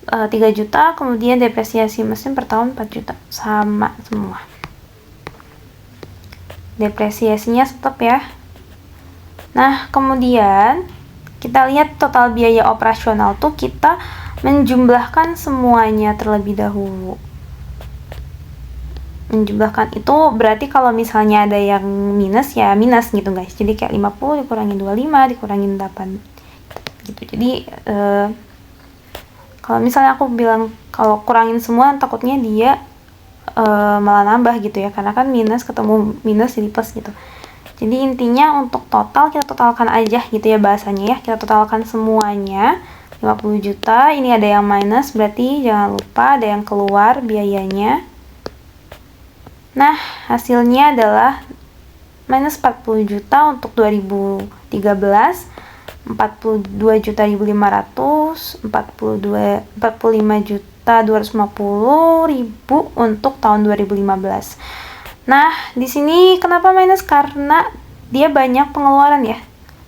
Speaker 1: 3 juta, kemudian depresiasi mesin per tahun 4 juta. Sama semua. Depresiasinya tetap ya. Nah, kemudian kita lihat total biaya operasional tuh kita menjumlahkan semuanya terlebih dahulu. Menjumlahkan itu berarti kalau misalnya ada yang minus ya minus gitu guys. Jadi kayak 50 dikurangin 25 dikurangin 8 gitu. Jadi kalau misalnya aku bilang kalau kurangin semua takutnya dia malah nambah gitu ya, karena kan minus ketemu minus jadi plus gitu. Jadi intinya untuk total kita totalkan aja gitu ya bahasanya ya. Kita totalkan semuanya 50 juta. Ini ada yang minus, berarti jangan lupa ada yang keluar biayanya. Nah, hasilnya adalah minus 40 juta untuk 2013, 42 juta 1.500, 45 juta 250 ribu untuk tahun 2015. Nah, di sini kenapa minus? Karena dia banyak pengeluaran ya.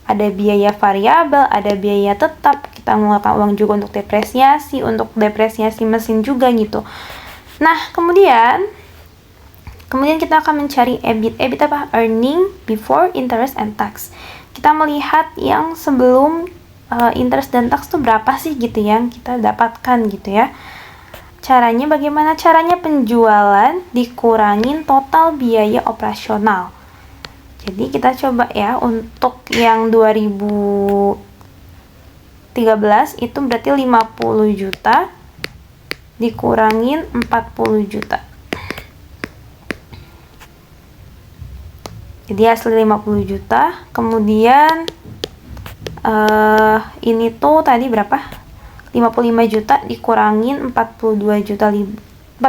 Speaker 1: Ada biaya variabel, ada biaya tetap, kita mengeluarkan uang juga untuk depresiasi mesin juga gitu. Nah, kemudian kita akan mencari EBIT. EBIT apa? Earning before interest and tax. Kita melihat yang sebelum interest dan tax tuh berapa sih gitu yang kita dapatkan gitu ya. Caranya bagaimana? Caranya penjualan dikurangin total biaya operasional. Jadi kita coba ya untuk yang 2013 itu berarti 50 juta dikurangin 40 juta. Jadi hasil 50 juta. Kemudian ini tuh tadi berapa? 55 juta dikurangin 42 juta 500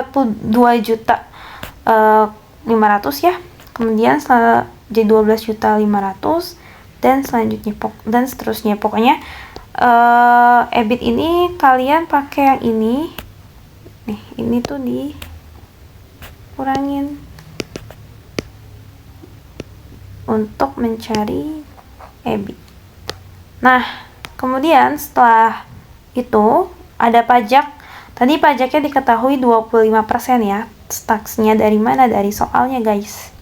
Speaker 1: ya. Kemudian jadi 12 juta 500 dan selanjutnya dan seterusnya. Pokoknya EBIT ini kalian pakai yang ini. Nih, ini tuh dikurangin untuk mencari EBIT. Nah, kemudian setelah itu ada pajak. Tadi pajaknya diketahui 25% ya. Taxnya dari mana? Dari soalnya, guys.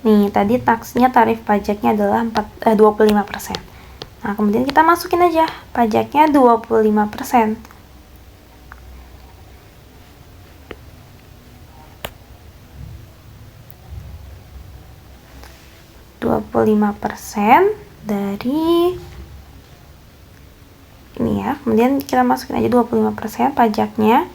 Speaker 1: Nih, tadi taxnya tarif pajaknya adalah 25%. Nah, kemudian kita masukin aja pajaknya 25%. Dari ini ya, kemudian kita masukin aja 25% pajaknya.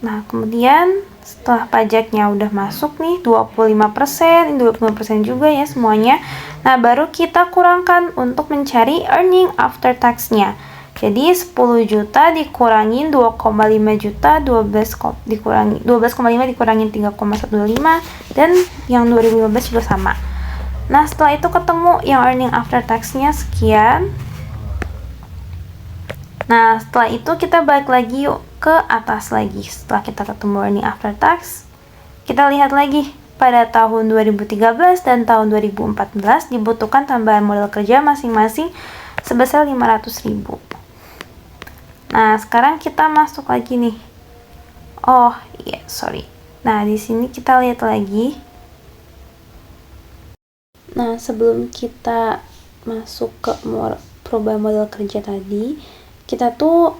Speaker 1: Nah, kemudian setelah pajaknya udah masuk nih 25%, ini 25% juga ya semuanya. Nah, baru kita kurangkan untuk mencari earning after tax-nya. Jadi 10 juta dikurangin 2,5 juta, 12,5 dikurangin 3,125, dan yang 2015 juga sama. Nah, setelah itu ketemu yang earning after tax-nya sekian. Nah, setelah itu kita balik lagi yuk ke atas lagi. Setelah kita ketemu earning after tax, kita lihat lagi pada tahun 2013 dan tahun 2014 dibutuhkan tambahan modal kerja masing-masing sebesar 500.000. Nah, sekarang kita masuk lagi nih. Oh, iya, sorry. Nah, di sini kita lihat lagi. Nah, sebelum kita masuk ke perubahan modal kerja tadi, kita tuh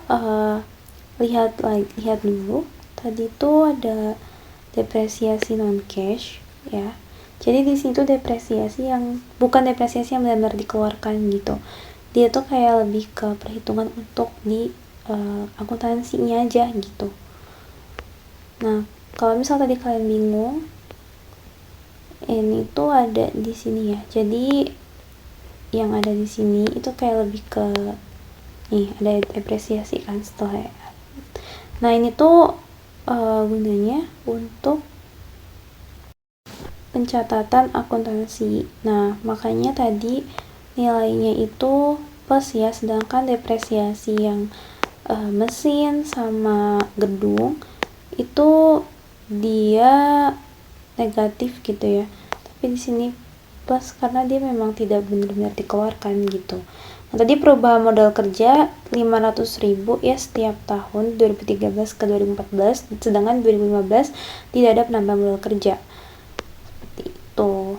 Speaker 1: lihat dulu. Tadi tuh ada depresiasi non cash ya. Jadi di sini tuh depresiasi yang bukan depresiasi yang benar-benar dikeluarkan gitu. Dia tuh kayak lebih ke perhitungan untuk di akuntansinya aja gitu. Nah, kalau misal tadi kalian bingung, ini tuh ada di sini ya. Jadi yang ada di sini itu kayak lebih ke nih, ada depresiasi kan setelah. Nah, ini tuh gunanya untuk pencatatan akuntansi. Nah, makanya tadi nilainya itu plus ya, sedangkan depresiasi yang mesin sama gedung itu dia negatif gitu ya, tapi di sini plus karena dia memang tidak benar-benar dikeluarkan gitu. Nah, tadi perubahan modal kerja 500.000 ya setiap tahun 2013 ke 2014, sedangkan 2015 tidak ada penambahan modal kerja seperti itu.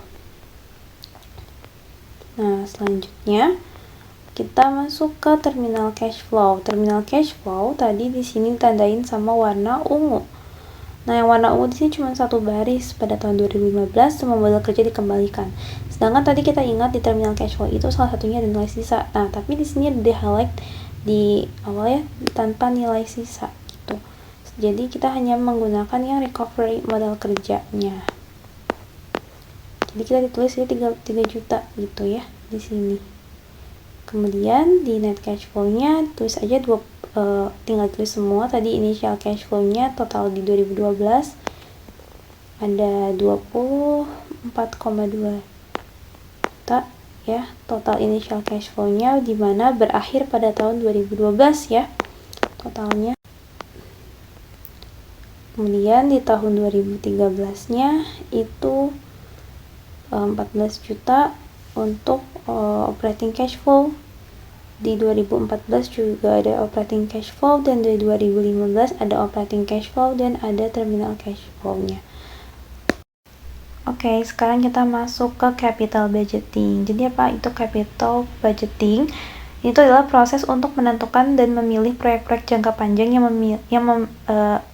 Speaker 1: Nah, selanjutnya kita masuk ke terminal cash flow. Terminal cash flow tadi di sini tandain sama warna ungu. Nah, yang warna ungu di sini cuma satu baris. Pada tahun 2015 semua modal kerja dikembalikan. Sedangkan tadi kita ingat di terminal cash flow itu salah satunya ada nilai sisa. Nah, tapi di sini ada di-highlight di awal ya tanpa nilai sisa gitu. Jadi kita hanya menggunakan yang recovery modal kerjanya. Jadi kita ditulis ini 3 juta gitu ya di sini. Kemudian di net cash flow-nya tulis aja tinggal tulis semua. Tadi initial cash flow-nya total di 2012 ada 24,2 juta ya, total initial cash flow-nya di mana berakhir pada tahun 2012 ya totalnya. Kemudian di tahun 2013-nya itu 14 juta untuk operating cash flow. Di 2014 juga ada operating cash flow, dan di 2015 ada operating cash flow dan ada terminal cash flow-nya. Oke, sekarang kita masuk ke capital budgeting. Jadi apa itu capital budgeting? Itu adalah proses untuk menentukan dan memilih proyek-proyek jangka panjang yang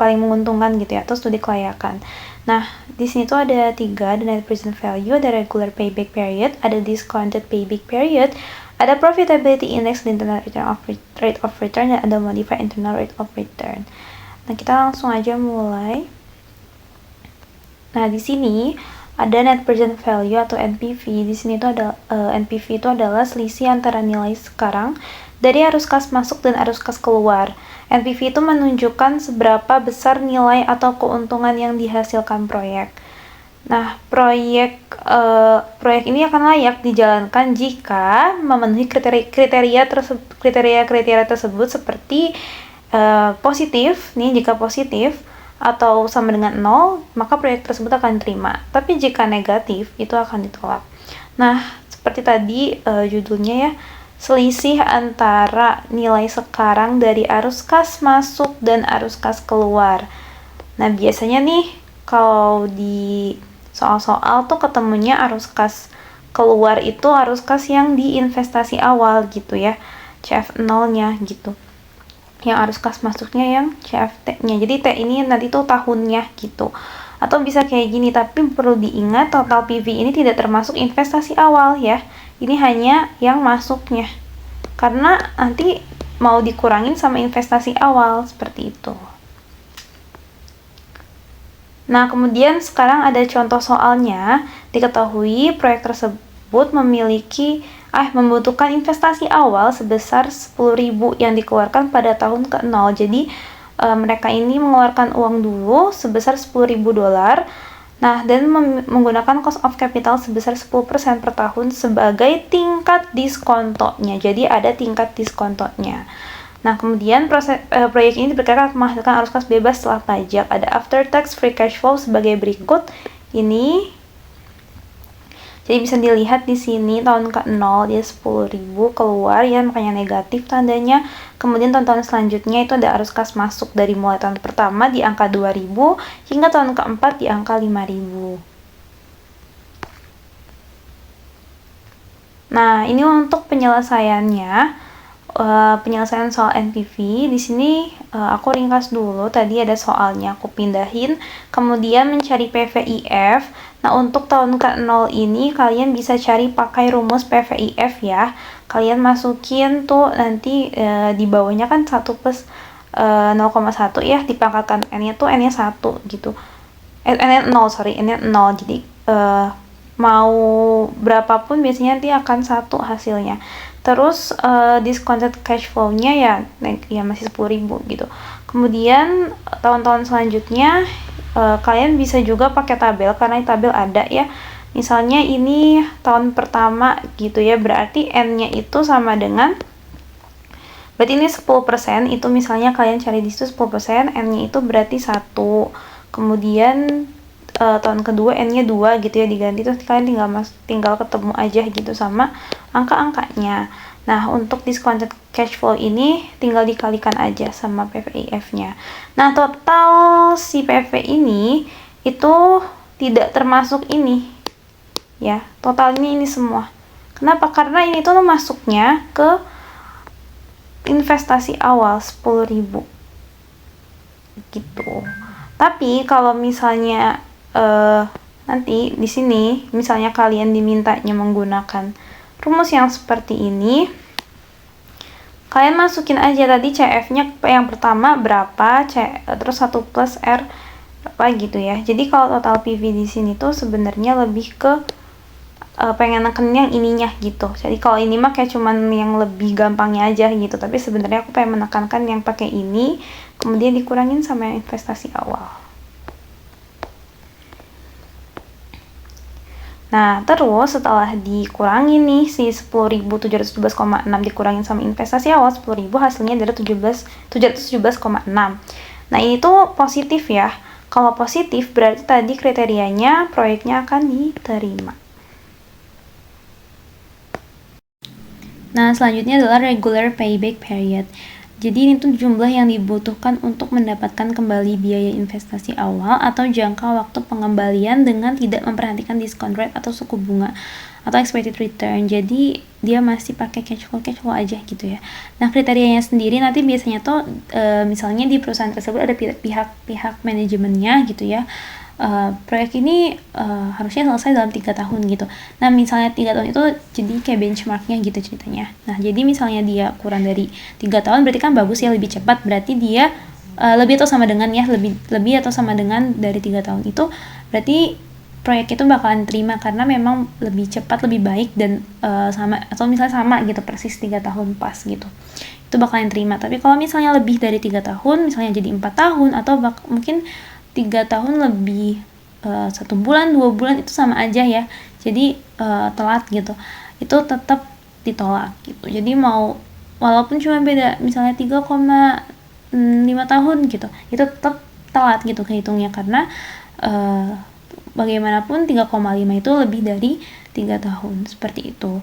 Speaker 1: paling menguntungkan gitu ya, atau studi kelayakan. Nah, di sini tuh ada 3, ada net present value, ada regular payback period, ada discounted payback period, ada profitability index, internal rate of return, dan ada modified internal rate of return. Nah, kita langsung aja mulai. Nah, di sini ada net present value atau NPV. Di sini tuh ada NPV itu adalah selisih antara nilai sekarang dari arus kas masuk dan arus kas keluar. NPV itu menunjukkan seberapa besar nilai atau keuntungan yang dihasilkan proyek. Nah, proyek ini akan layak dijalankan jika memenuhi kriteria tersebut seperti positif. Nih, jika positif atau sama dengan 0, maka proyek tersebut akan diterima. Tapi jika negatif, itu akan ditolak. Nah, seperti tadi judulnya ya, selisih antara nilai sekarang dari arus kas masuk dan arus kas keluar. Nah, biasanya nih kalau di soal-soal tuh ketemunya arus kas keluar itu arus kas yang di investasi awal gitu ya, CF0-nya gitu. Yang arus kas masuknya yang CFT-nya. Jadi T ini nanti tuh tahunnya gitu. Atau bisa kayak gini, tapi perlu diingat total PV ini tidak termasuk investasi awal ya. Ini hanya yang masuknya. Karena nanti mau dikurangin sama investasi awal seperti itu. Nah, kemudian sekarang ada contoh soalnya. Diketahui proyek tersebut membutuhkan investasi awal sebesar 10.000 yang dikeluarkan pada tahun ke-0. Jadi mereka ini mengeluarkan uang dulu sebesar $10.000. Nah, dan menggunakan cost of capital sebesar 10% per tahun sebagai tingkat diskontonya. Jadi ada tingkat diskontonya. Nah, kemudian proyek ini diperkirakan menghasilkan arus kas bebas setelah pajak. Ada after tax free cash flow sebagai berikut. Ini jadi bisa dilihat di sini tahun ke-0 dia 10.000 keluar ya, makanya negatif tandanya. Kemudian tahun-tahun selanjutnya itu ada arus kas masuk dari mulai tahun pertama di angka 2.000 hingga tahun keempat di angka 5.000. Nah, ini untuk penyelesaiannya. Penyelesaian soal NPV di sini aku ringkas dulu. Tadi ada soalnya aku pindahin, kemudian mencari PVIF. Nah, untuk tahun ke-0 ini kalian bisa cari pakai rumus PVIF ya. Kalian masukin tuh nanti di bawahnya kan 1 plus 0,1 ya, dipangkatkan n-nya tuh n-nya 1 gitu. N-nya 0, n-nya 0. Jadi mau berapapun biasanya nanti akan 1 hasilnya. Terus discounted cash flow-nya ya masih 10.000 gitu. Kemudian tahun-tahun selanjutnya kalian bisa juga pakai tabel karena tabel ada ya. Misalnya ini tahun pertama gitu ya, berarti N-nya itu sama dengan, berarti ini 10%, itu misalnya kalian cari di situ 10%, N-nya itu berarti 1. Kemudian tahun kedua N-nya 2 gitu ya, diganti, terus kalian tinggal ketemu aja gitu sama angka-angkanya. Nah, untuk discounted cash flow ini tinggal dikalikan aja sama PVIF-nya. Nah, total si PV ini itu tidak termasuk ini ya, total ini semua. Kenapa? Karena ini tuh masuknya ke investasi awal 10.000 gitu. Tapi kalau misalnya nanti di sini misalnya kalian dimintanya menggunakan rumus yang seperti ini, kalian masukin aja tadi CF-nya yang pertama berapa, terus 1 plus R apa gitu ya. Jadi kalau total PV di sini tuh sebenarnya lebih ke pengen neken yang ininya gitu. Jadi kalau ini mah kayak cuman yang lebih gampangnya aja gitu, tapi sebenarnya aku pengen menekankan yang pakai ini, kemudian dikurangin sama investasi awal. Nah, terus setelah dikurangin nih si 10.717,6 dikurangin sama investasi awal 10.000, hasilnya dari 717,6. Nah, ini tuh positif ya. Kalau positif berarti tadi kriterianya proyeknya akan diterima. Nah, selanjutnya adalah regular payback period. Jadi ini tuh jumlah yang dibutuhkan untuk mendapatkan kembali biaya investasi awal atau jangka waktu pengembalian dengan tidak memperhatikan discount rate atau suku bunga atau expected return. Jadi dia masih pakai cash flow aja gitu ya. Nah, kriterianya sendiri nanti biasanya tuh misalnya di perusahaan tersebut ada pihak manajemennya gitu ya. Proyek ini harusnya selesai dalam 3 tahun gitu. Nah, misalnya 3 tahun itu jadi kayak benchmarknya gitu ceritanya. Nah, jadi misalnya dia kurang dari 3 tahun berarti kan bagus ya, lebih cepat, berarti dia lebih atau sama dengan ya, lebih atau sama dengan dari 3 tahun itu berarti proyek itu bakalan terima karena memang lebih cepat, lebih baik, dan sama, atau misalnya sama gitu persis 3 tahun pas gitu, itu bakalan terima. Tapi kalau misalnya lebih dari 3 tahun, misalnya jadi 4 tahun atau mungkin 3 tahun lebih 1 bulan, 2 bulan, itu sama aja ya, jadi telat gitu, itu tetap ditolak gitu. Jadi walaupun cuma beda misalnya 3,5 tahun gitu, itu tetap telat gitu kehitungnya, karena bagaimanapun 3,5 itu lebih dari 3 tahun seperti itu.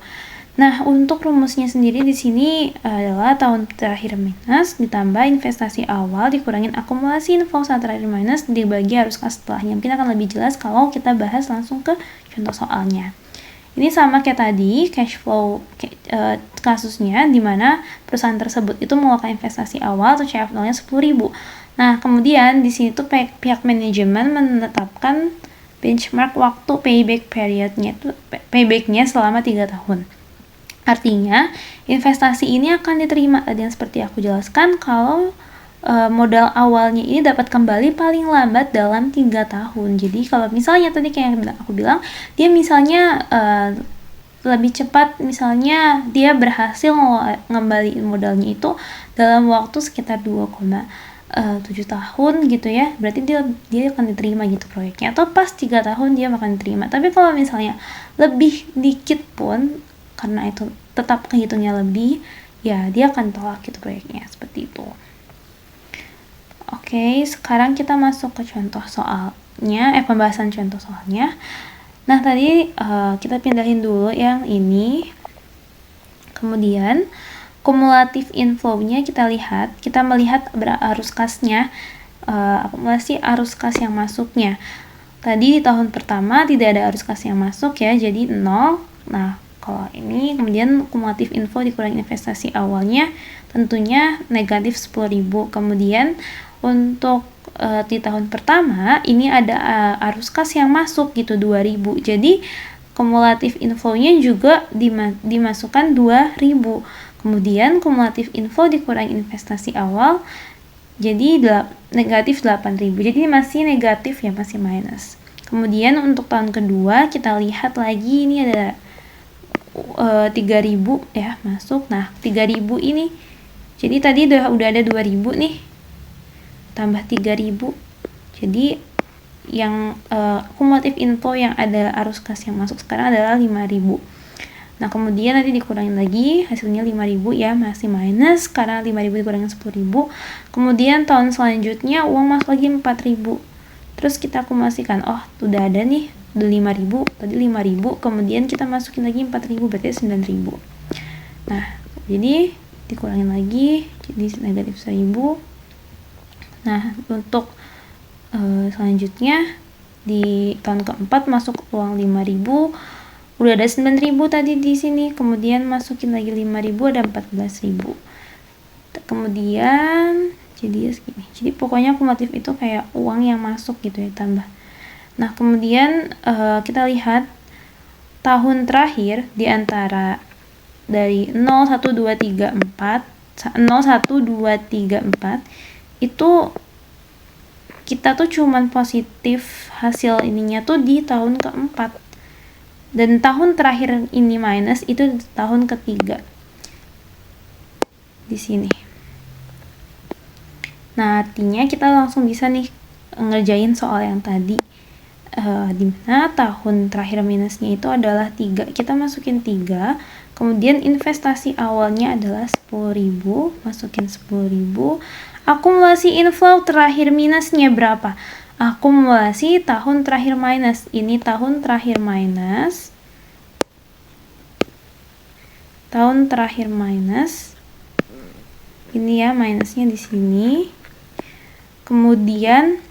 Speaker 1: Nah, untuk rumusnya sendiri di sini adalah tahun terakhir minus ditambah investasi awal dikurangin akumulasi info saat terakhir minus dibagi arus kas setelahnya. Mungkin akan lebih jelas kalau kita bahas langsung ke contoh soalnya. Ini sama kayak tadi, cash flow kasusnya di mana perusahaan tersebut itu mengeluarkan investasi awal atau CFL-nya 10.000. Nah, kemudian di sini tuh pihak manajemen menetapkan benchmark waktu payback-nya selama 3 tahun. Artinya, investasi ini akan diterima tadi yang seperti aku jelaskan kalau modal awalnya ini dapat kembali paling lambat dalam 3 tahun. Jadi kalau misalnya tadi kayak yang aku bilang, dia misalnya lebih cepat, misalnya dia berhasil ngembaliin modalnya itu dalam waktu sekitar 2,7 tahun gitu ya, berarti dia akan diterima gitu proyeknya, atau pas 3 tahun dia akan diterima. Tapi kalau misalnya lebih dikit pun, karena itu tetap kehitungnya lebih, ya dia akan tolak gitu proyeknya, seperti itu. Oke, sekarang kita masuk ke contoh soalnya, pembahasan contoh soalnya. Nah, tadi kita pindahin dulu yang ini. Kemudian, kumulatif inflow-nya kita melihat arus kasnya, akumulasi arus kas yang masuknya. Tadi di tahun pertama tidak ada arus kas yang masuk ya, jadi 0. Nah, kalau ini kemudian kumulatif info dikurangi investasi awalnya tentunya negatif 10.000. Kemudian untuk di tahun pertama ini ada arus kas yang masuk gitu 2.000. Jadi kumulatif infonya juga dimasukkan 2.000. Kemudian kumulatif info dikurangi investasi awal jadi negatif 8.000. Jadi masih negatif ya, masih minus. Kemudian untuk tahun kedua kita lihat lagi ini ada 3.000 ya masuk. Nah, 3.000 ini jadi tadi udah ada 2.000 nih tambah 3.000. Jadi yang kumulatif info yang ada arus kas yang masuk sekarang adalah 5.000. Nah, kemudian nanti dikurangin lagi hasilnya 5.000 ya, masih minus karena 5.000 dikurangin 10.000. Kemudian tahun selanjutnya uang masuk lagi 4.000. Terus kita akumulasikan, oh udah ada nih, udah 5.000, tadi 5.000, kemudian kita masukin lagi 4.000, berarti 9.000. Nah, jadi dikurangin lagi, jadi negatif 1.000. Nah, untuk selanjutnya di tahun keempat masuk uang 5.000, udah ada 9.000 tadi di sini, kemudian masukin lagi 5.000, ada 14.000. Kemudian jadi segini. Jadi pokoknya kumulatif itu kayak uang yang masuk gitu ya, tambah. Nah, kemudian kita lihat tahun terakhir di antara dari 0, 1, 2, 3, 4 itu kita tuh cuman positif hasil ininya tuh di tahun keempat. Dan tahun terakhir ini minus itu di tahun ketiga. Di sini. Nah, artinya kita langsung bisa nih ngerjain soal yang tadi. Dimana tahun terakhir minusnya itu adalah 3. Kita masukin 3. Kemudian investasi awalnya adalah 10.000. Masukin 10.000. Akumulasi inflow terakhir minusnya berapa? Akumulasi tahun terakhir minus. Ini tahun terakhir minus. Tahun terakhir minus. Ini ya minusnya di sini. Kemudian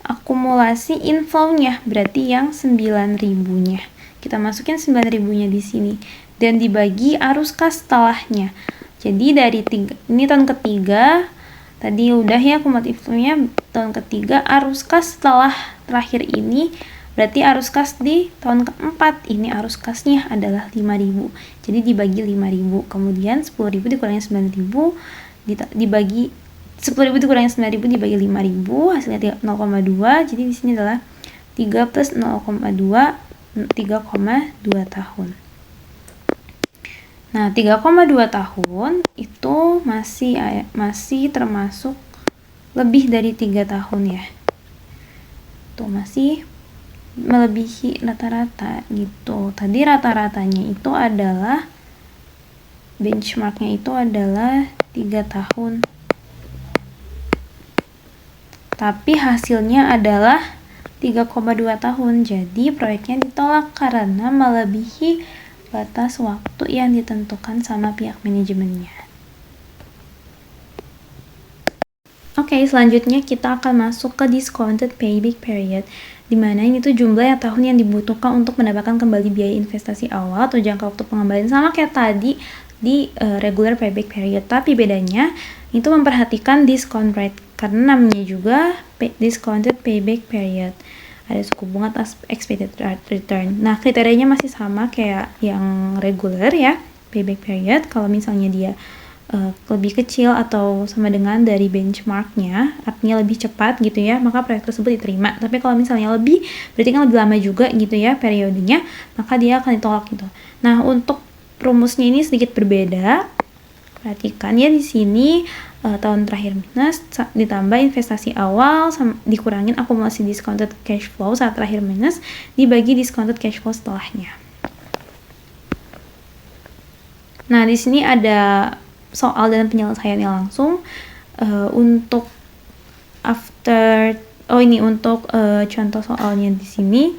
Speaker 1: akumulasi inflow-nya berarti yang 9.000-nya. Kita masukin 9.000-nya di sini dan dibagi arus kas setelahnya. Jadi dari ini tahun ketiga, tadi udah ya kumulatifnya tahun ketiga, arus kas setelah terakhir ini berarti arus kas di tahun keempat. Ini arus kasnya adalah 5.000. Jadi dibagi 5.000. Kemudian 10.000 dikurangi 9.000 dibagi 10.000 dikurangi 9.000 dibagi 5.000, hasilnya 0,2. Jadi di sini adalah 3 plus 0,2, 3,2 tahun. Nah, 3,2 tahun itu masih termasuk lebih dari 3 tahun ya. Tuh masih melebihi rata-rata gitu. Tadi rata-ratanya itu adalah benchmarknya itu adalah 3 tahun. Tapi hasilnya adalah 3,2 tahun. Jadi proyeknya ditolak karena melebihi batas waktu yang ditentukan sama pihak manajemennya. Oke, selanjutnya kita akan masuk ke discounted payback period, di mana ini tuh jumlah tahun yang dibutuhkan untuk mendapatkan kembali biaya investasi awal atau jangka waktu pengembalian, sama kayak tadi di regular payback period, tapi bedanya itu memperhatikan discount rate karena namanya juga discounted payback period. Ada suku bunga atas expected return. Nah, kriterianya masih sama kayak yang regular ya, payback period. Kalau misalnya dia lebih kecil atau sama dengan dari benchmarknya, artinya lebih cepat gitu ya, maka proyek tersebut diterima. Tapi kalau misalnya lebih, berarti kan lebih lama juga gitu ya periodenya, maka dia akan ditolak gitu. Nah, untuk rumusnya ini sedikit berbeda. Perhatikan ya di sini tahun terakhir minus ditambah investasi awal dikurangin akumulasi discounted cash flow saat terakhir minus dibagi discounted cash flow setelahnya. Nah, di sini ada soal dan penyelesaiannya langsung. Untuk untuk contoh soalnya di sini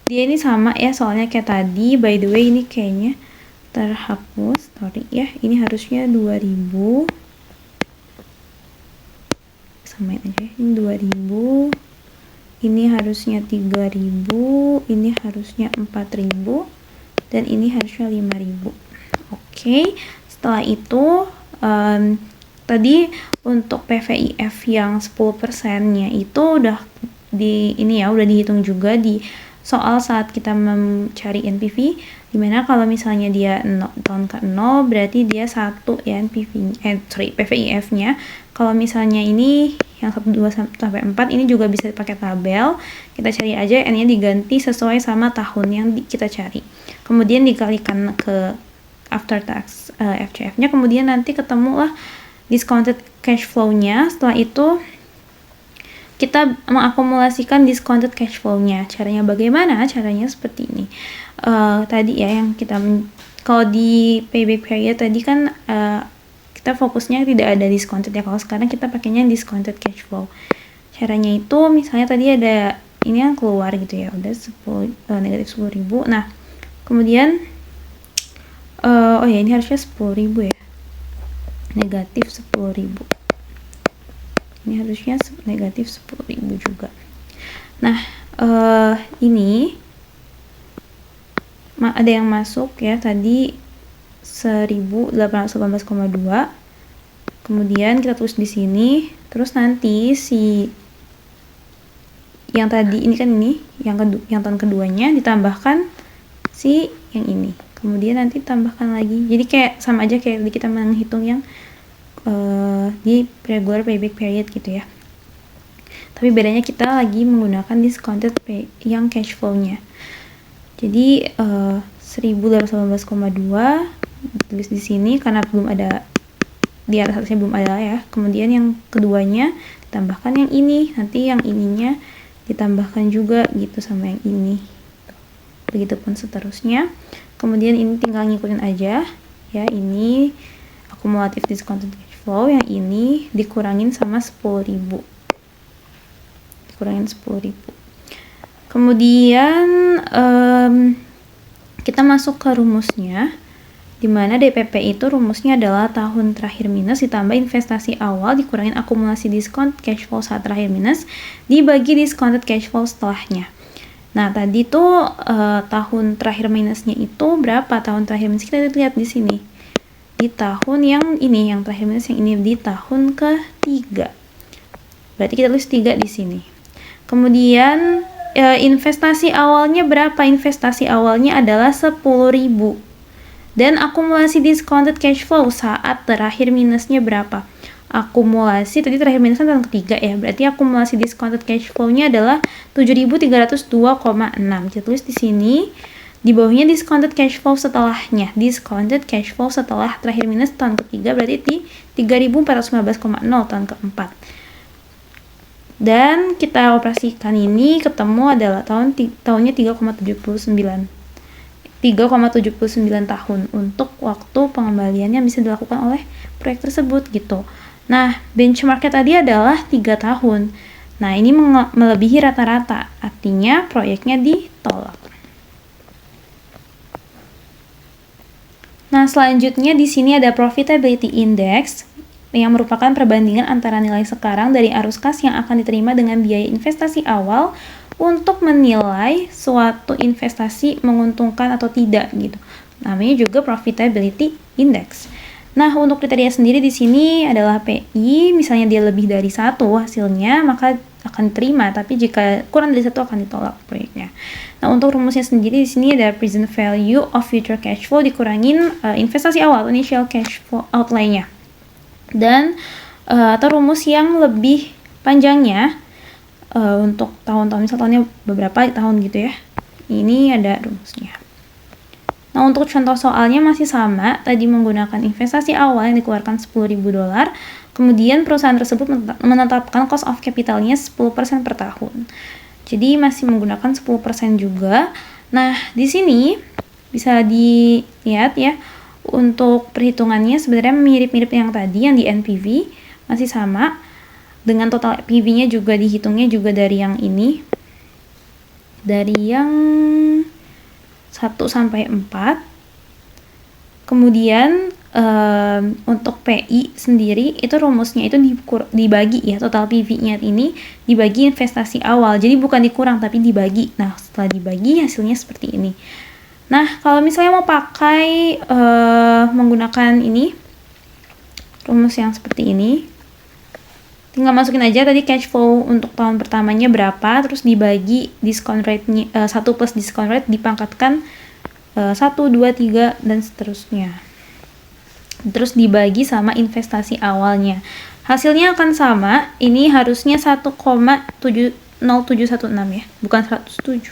Speaker 1: dia ini sama ya soalnya kayak tadi. By the way, ini kayaknya terhapus, sorry ya, ini harusnya 2000, samain aja ya, ini 2000, ini harusnya 3000, ini harusnya 4000, dan ini harusnya 5000. Oke. Setelah itu tadi untuk PVIF yang 10%-nya itu udah udah dihitung juga di soal saat kita mencari NPV, dimana kalau misalnya dia tahun ke 0 berarti dia 1 ya PVIF-nya. Kalau misalnya ini yang 1, 2 sampai 4 ini juga bisa pakai tabel. Kita cari aja N-nya diganti sesuai sama tahun yang kita cari. Kemudian dikalikan ke after tax FCF-nya, kemudian nanti ketemulah discounted cash flow-nya. Setelah itu kita mengakumulasikan discounted cash flow-nya. Caranya bagaimana? Caranya seperti ini. Tadi ya yang kita kalau di payback period tadi kan kita fokusnya tidak ada discounted ya. Kalau sekarang kita pakainya discounted cash flow. Caranya itu misalnya tadi ada ini yang keluar gitu ya, udah negatif 10.000. Nah, kemudian ini harusnya 10.000 ya, negatif 10.000. Ini harusnya negatif 10.000 juga. Nah, ini ada yang masuk ya tadi 1818,2. Kemudian kita tulis di sini, terus nanti si yang tadi ini kan ini yang tahun keduanya ditambahkan si yang ini. Kemudian nanti tambahkan lagi. Jadi kayak sama aja kayak kita menghitung yang di regular payback period gitu ya. Tapi bedanya kita lagi menggunakan discounted yang cash flow-nya. Jadi 1818,2 ditulis di sini karena belum ada di atas atasnya belum ada ya. Kemudian yang keduanya ditambahkan yang ini. Nanti yang ininya ditambahkan juga gitu sama yang ini. Begitupun seterusnya. Kemudian ini tinggal ngikutin aja ya, ini akumulatif discounted cash flow, yang ini dikurangin sama 10.000. Dikurangin 10.000. Kemudian kita masuk ke rumusnya, dimana DPP itu rumusnya adalah tahun terakhir minus ditambah investasi awal dikurangin akumulasi diskon cash flow saat terakhir minus dibagi discounted cash flow setelahnya. Nah, tadi tuh tahun terakhir minusnya itu berapa? Tahun terakhir minus kita lihat di sini. Di tahun yang ini, yang terakhir minus yang ini di tahun ke-3. Berarti kita tulis 3 di sini. Kemudian investasi awalnya berapa? Investasi awalnya adalah 10.000. Dan akumulasi discounted cash flow saat terakhir minusnya berapa? Akumulasi tadi terakhir minusnya tahun ketiga ya, berarti akumulasi discounted cash flow-nya adalah 7.302,6. Kita tulis di sini, di bawahnya discounted cash flow setelahnya. Discounted cash flow setelah terakhir minus tahun ketiga berarti di 3.415,0 tahun keempat. Dan kita operasikan ini ketemu adalah tahunnya 3,79 tahun untuk waktu pengembaliannya bisa dilakukan oleh proyek tersebut gitu. Nah, benchmarknya tadi adalah 3 tahun. Nah, ini melebihi rata-rata, artinya proyeknya ditolak. Nah, selanjutnya di sini ada profitability index yang merupakan perbandingan antara nilai sekarang dari arus kas yang akan diterima dengan biaya investasi awal untuk menilai suatu investasi menguntungkan atau tidak gitu. Namanya juga profitability index. Nah, untuk kriteria sendiri di sini adalah PI, misalnya dia lebih dari 1 hasilnya, maka akan diterima, tapi jika kurang dari 1 akan ditolak proyeknya. Nah, untuk rumusnya sendiri di sini ada present value of future cash flow dikurangin investasi awal, initial cash flow outlay-nya. Dan atau rumus yang lebih panjangnya untuk tahun-tahun, misalnya tahunnya beberapa tahun gitu ya. Ini ada rumusnya. Nah, untuk contoh soalnya masih sama, tadi menggunakan investasi awal yang dikeluarkan $10.000, kemudian perusahaan tersebut menetapkan cost of capital-nya 10% per tahun. Jadi masih menggunakan 10% juga. Nah, di sini bisa dilihat ya, untuk perhitungannya sebenarnya mirip-mirip yang tadi, yang di NPV, masih sama. Dengan total PV-nya juga dihitungnya juga dari yang ini. Dari yang 1 sampai 4. Kemudian untuk PI sendiri itu rumusnya itu dibagi ya, total PV-nya ini dibagi investasi awal. Jadi bukan dikurang tapi dibagi. Nah, setelah dibagi hasilnya seperti ini. Nah, kalau misalnya mau pakai menggunakan ini rumus yang seperti ini, tinggal masukin aja tadi cash flow untuk tahun pertamanya berapa, terus dibagi discount rate-nya 1 plus discount rate dipangkatkan 1, 2, 3 dan seterusnya. Terus dibagi sama investasi awalnya. Hasilnya akan sama. Ini harusnya 1,0716 ya, bukan 107.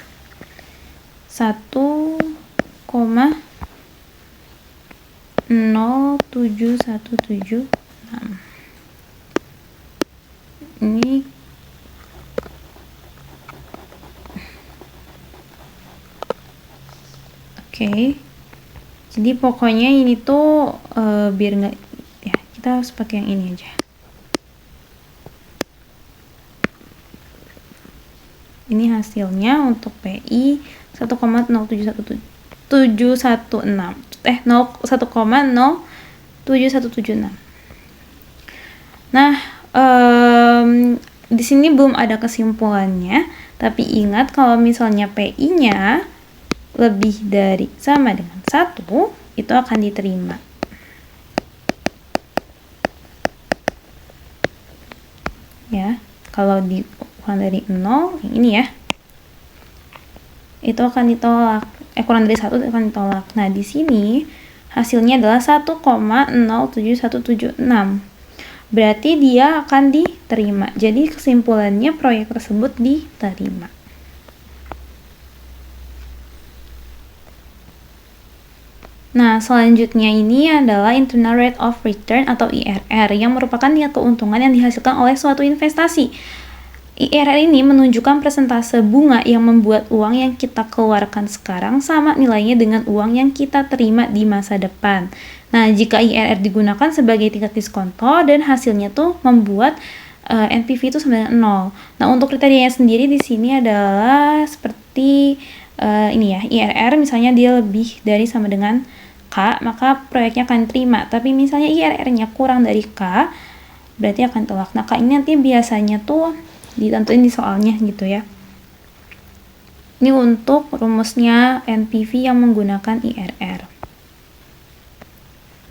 Speaker 1: 1,07176. Ini oke. Jadi pokoknya ini tuh biar nggak ya, kita harus pakai yang ini aja. Ini hasilnya untuk PI 1,07176. 1,07176. Nah, di sini belum ada kesimpulannya, tapi ingat kalau misalnya PI-nya lebih dari sama dengan 1, itu akan diterima. Ya, kalau kurang dari 0, yang ini ya, itu akan ditolak. Kurang dari 1 akan ditolak. Nah, di sini hasilnya adalah 1,07176. Berarti dia akan diterima. Jadi kesimpulannya proyek tersebut diterima. Nah, selanjutnya ini adalah internal rate of return atau IRR yang merupakan tingkat keuntungan yang dihasilkan oleh suatu investasi. IRR ini menunjukkan persentase bunga yang membuat uang yang kita keluarkan sekarang sama nilainya dengan uang yang kita terima di masa depan. Nah, jika IRR digunakan sebagai tingkat diskonto dan hasilnya tuh membuat NPV itu sama dengan 0. Nah, untuk kriterianya sendiri di sini adalah seperti ini ya, IRR misalnya dia lebih dari sama dengan K, maka proyeknya akan diterima. Tapi misalnya IRR-nya kurang dari K, berarti akan tolak. Nah, K ini nanti biasanya tuh ditentuin di soalnya gitu ya. Ini untuk rumusnya NPV yang menggunakan IRR.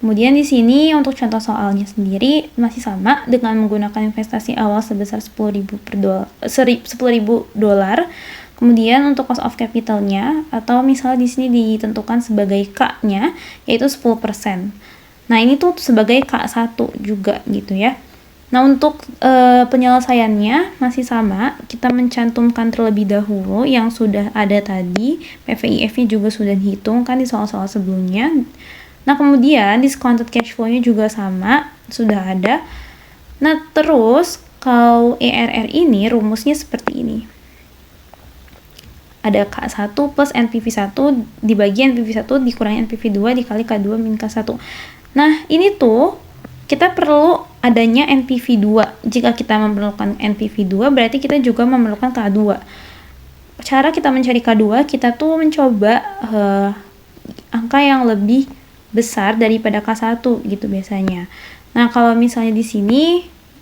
Speaker 1: Kemudian di sini untuk contoh soalnya sendiri masih sama dengan menggunakan investasi awal sebesar $10.000. Kemudian untuk cost of capital-nya atau misalnya di sini ditentukan sebagai K-nya yaitu 10%. Nah, ini tuh sebagai K1 juga gitu ya. Nah, untuk penyelesaiannya masih sama, kita mencantumkan terlebih dahulu yang sudah ada tadi, PVIF-nya juga sudah dihitung kan di soal-soal sebelumnya. Nah, kemudian discounted cash flow-nya juga sama, sudah ada. Nah, terus kalau IRR ini rumusnya seperti ini. Ada K1 plus NPV1 dibagi NPV1 dikurangi NPV2 dikali K2 min K1. Nah, ini tuh kita perlu adanya NPV2. Jika kita memerlukan NPV2, berarti kita juga memerlukan K2. Cara kita mencari K2, kita tuh mencoba angka yang lebih besar daripada K1 gitu biasanya. Nah, kalau misalnya di sini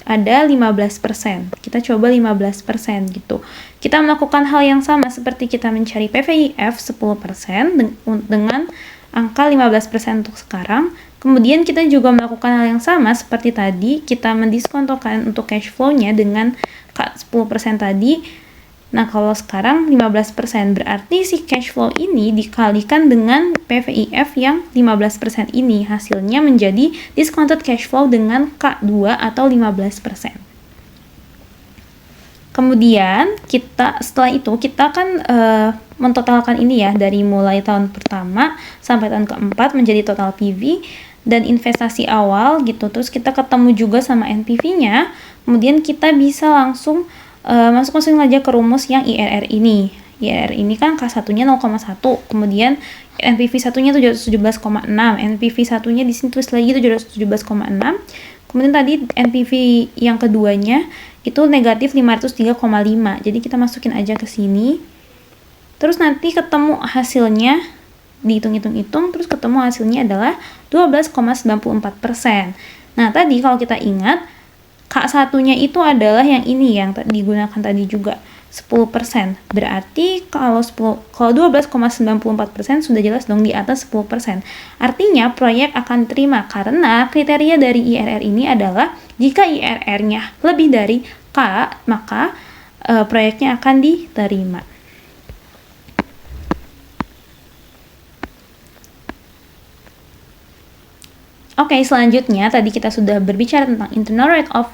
Speaker 1: ada 15%. Kita coba 15% gitu. Kita melakukan hal yang sama seperti kita mencari PVIF 10% dengan angka 15% untuk sekarang. Kemudian kita juga melakukan hal yang sama seperti tadi, kita mendiskontokan untuk cash flow-nya dengan 10% tadi. Nah, kalau sekarang 15%, berarti si cash flow ini dikalikan dengan PVIF yang 15% ini. Hasilnya menjadi discounted cash flow dengan K2 atau 15%. Kemudian, setelah itu, kita kan mentotalkan ini ya, dari mulai tahun pertama sampai tahun keempat menjadi total PV dan investasi awal gitu. Terus kita ketemu juga sama NPV-nya. Kemudian kita bisa langsung masuk-masukin aja ke rumus yang IRR ini. IRR ini kan K1-nya 0,1, kemudian NPV 1-nya 717,6, NPV 1-nya di sini tulis lagi 717,6. Kemudian tadi NPV yang keduanya itu negatif 503,5. Jadi kita masukin aja ke sini. Terus nanti ketemu hasilnya, dihitung-hitung, terus ketemu hasilnya adalah 12,94%. Nah, tadi kalau kita ingat K1-nya itu adalah yang ini yang digunakan tadi juga 10%. Berarti kalau 12,94% sudah jelas dong di atas 10%. Artinya proyek akan diterima karena kriteria dari IRR ini adalah jika IRR-nya lebih dari K, maka proyeknya akan diterima. Oke, selanjutnya tadi kita sudah berbicara tentang internal rate of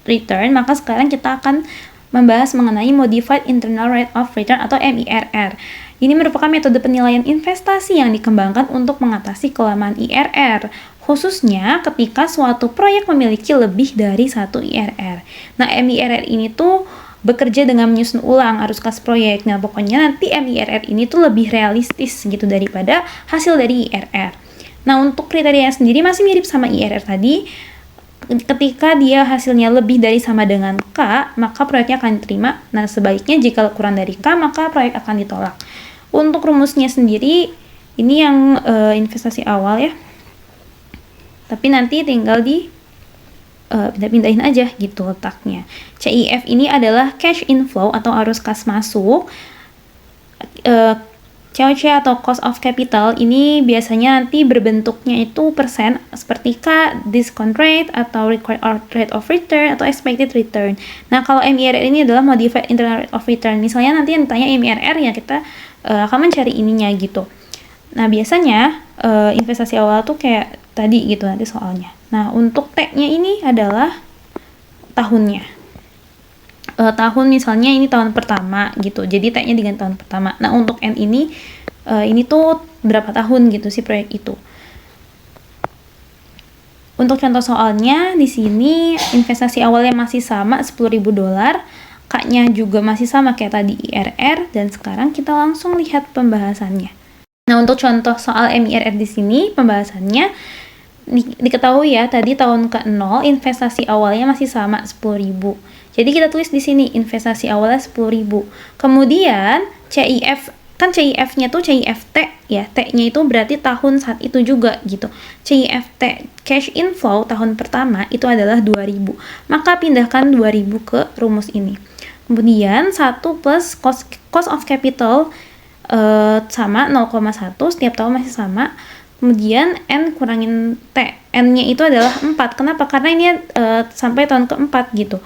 Speaker 1: return, maka sekarang kita akan membahas mengenai modified internal rate of return atau MIRR. Ini merupakan metode penilaian investasi yang dikembangkan untuk mengatasi kelemahan IRR, khususnya ketika suatu proyek memiliki lebih dari satu IRR. Nah, MIRR ini tuh bekerja dengan menyusun ulang arus kas proyek. Nah, pokoknya nanti MIRR ini tuh lebih realistis gitu daripada hasil dari IRR. Nah, untuk kriteria sendiri masih mirip sama IRR tadi. Ketika dia hasilnya lebih dari sama dengan K, maka proyeknya akan diterima. Nah, sebaliknya jika kurang dari K, maka proyek akan ditolak. Untuk rumusnya sendiri, ini yang investasi awal ya. Tapi nanti tinggal pindah-pindahin aja gitu letaknya. CIF ini adalah cash inflow atau arus kas masuk. COC atau cost of capital ini biasanya nanti berbentuknya itu persen seperti K, discount rate atau required rate of return atau expected return. Nah, kalau MIRR ini adalah modified internal rate of return. Misalnya nanti yang ditanya MIRR ya kita akan mencari ininya gitu. Nah, biasanya investasi awal tuh kayak tadi gitu nanti soalnya. Nah, untuk T-nya ini adalah tahunnya. Tahun misalnya ini tahun pertama gitu, jadi T-nya dengan tahun pertama. Nah, untuk N ini tuh berapa tahun gitu si proyek itu. Untuk contoh soalnya di sini investasi awalnya masih sama $10.000, K-nya juga masih sama kayak tadi IRR, dan sekarang kita langsung lihat pembahasannya. Nah, untuk contoh soal MIRR di sini pembahasannya diketahui ya, tadi tahun ke-0 investasi awalnya masih sama 10.000. Jadi kita tulis di sini investasi awalnya 10.000. Kemudian CIF-nya tuh CIFT ya. T-nya itu berarti tahun saat itu juga gitu. CIFT cash inflow tahun pertama itu adalah 2.000. Maka pindahkan 2.000 ke rumus ini. Kemudian 1 plus cost of capital sama 0,1, setiap tahun masih sama. Kemudian N kurangin T. N-nya itu adalah 4. Kenapa? Karena ini sampai tahun keempat gitu.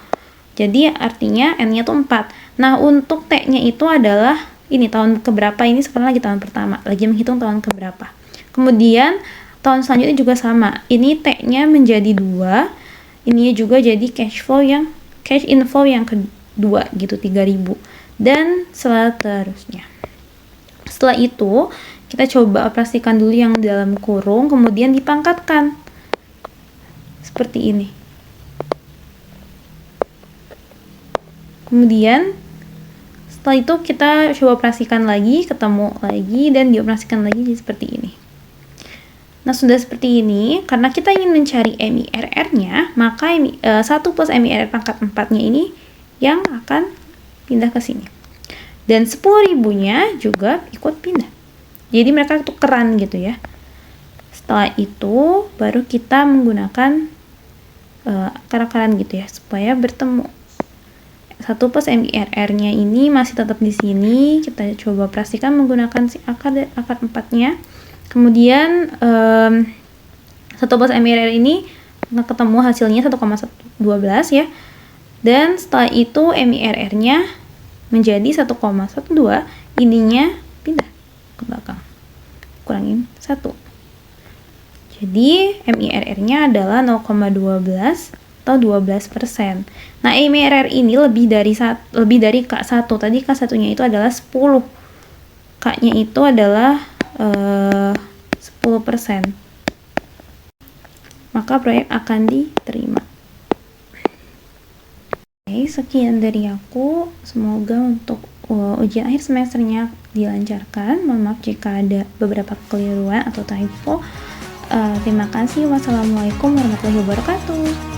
Speaker 1: Jadi artinya N-nya tuh 4. Nah, untuk T-nya itu adalah ini tahun keberapa, ini sekarang lagi tahun pertama. Lagi menghitung tahun keberapa. Kemudian tahun selanjutnya juga sama. Ini T-nya menjadi 2. Ini juga jadi cash inflow yang kedua gitu, 3.000. Dan seterusnya. Setelah itu, kita coba operasikan dulu yang dalam kurung, kemudian dipangkatkan. Seperti ini. Kemudian setelah itu kita coba operasikan lagi, ketemu lagi, dan dioperasikan lagi seperti ini. Nah, sudah seperti ini, karena kita ingin mencari MIRR-nya, maka 1 plus MIRR pangkat 4-nya ini yang akan pindah ke sini. Dan 10.000-nya juga ikut pindah. Jadi mereka tukeran gitu ya. Setelah itu baru kita menggunakan akar-akaran gitu ya, supaya bertemu. 1 plus MIRR-nya ini masih tetap di sini. Kita coba operasikan menggunakan si akar 4-nya. Kemudian 1 plus MIRR ini ketemu hasilnya 1,12 ya. Dan setelah itu MIRR-nya menjadi 1,12, ininya pindah ke belakang. Kurangin 1. Jadi MIRR-nya adalah 0,12 atau 12%. Nah, MIRR ini lebih dari K1. Tadi K1-nya itu adalah 10. K-nya itu adalah 10%. Maka proyek akan diterima. Oke, sekian dari aku. Semoga untuk ujian akhir semesternya dilancarkan. Mohon maaf jika ada beberapa kekeliruan atau typo. Terima kasih. Wassalamualaikum warahmatullahi wabarakatuh.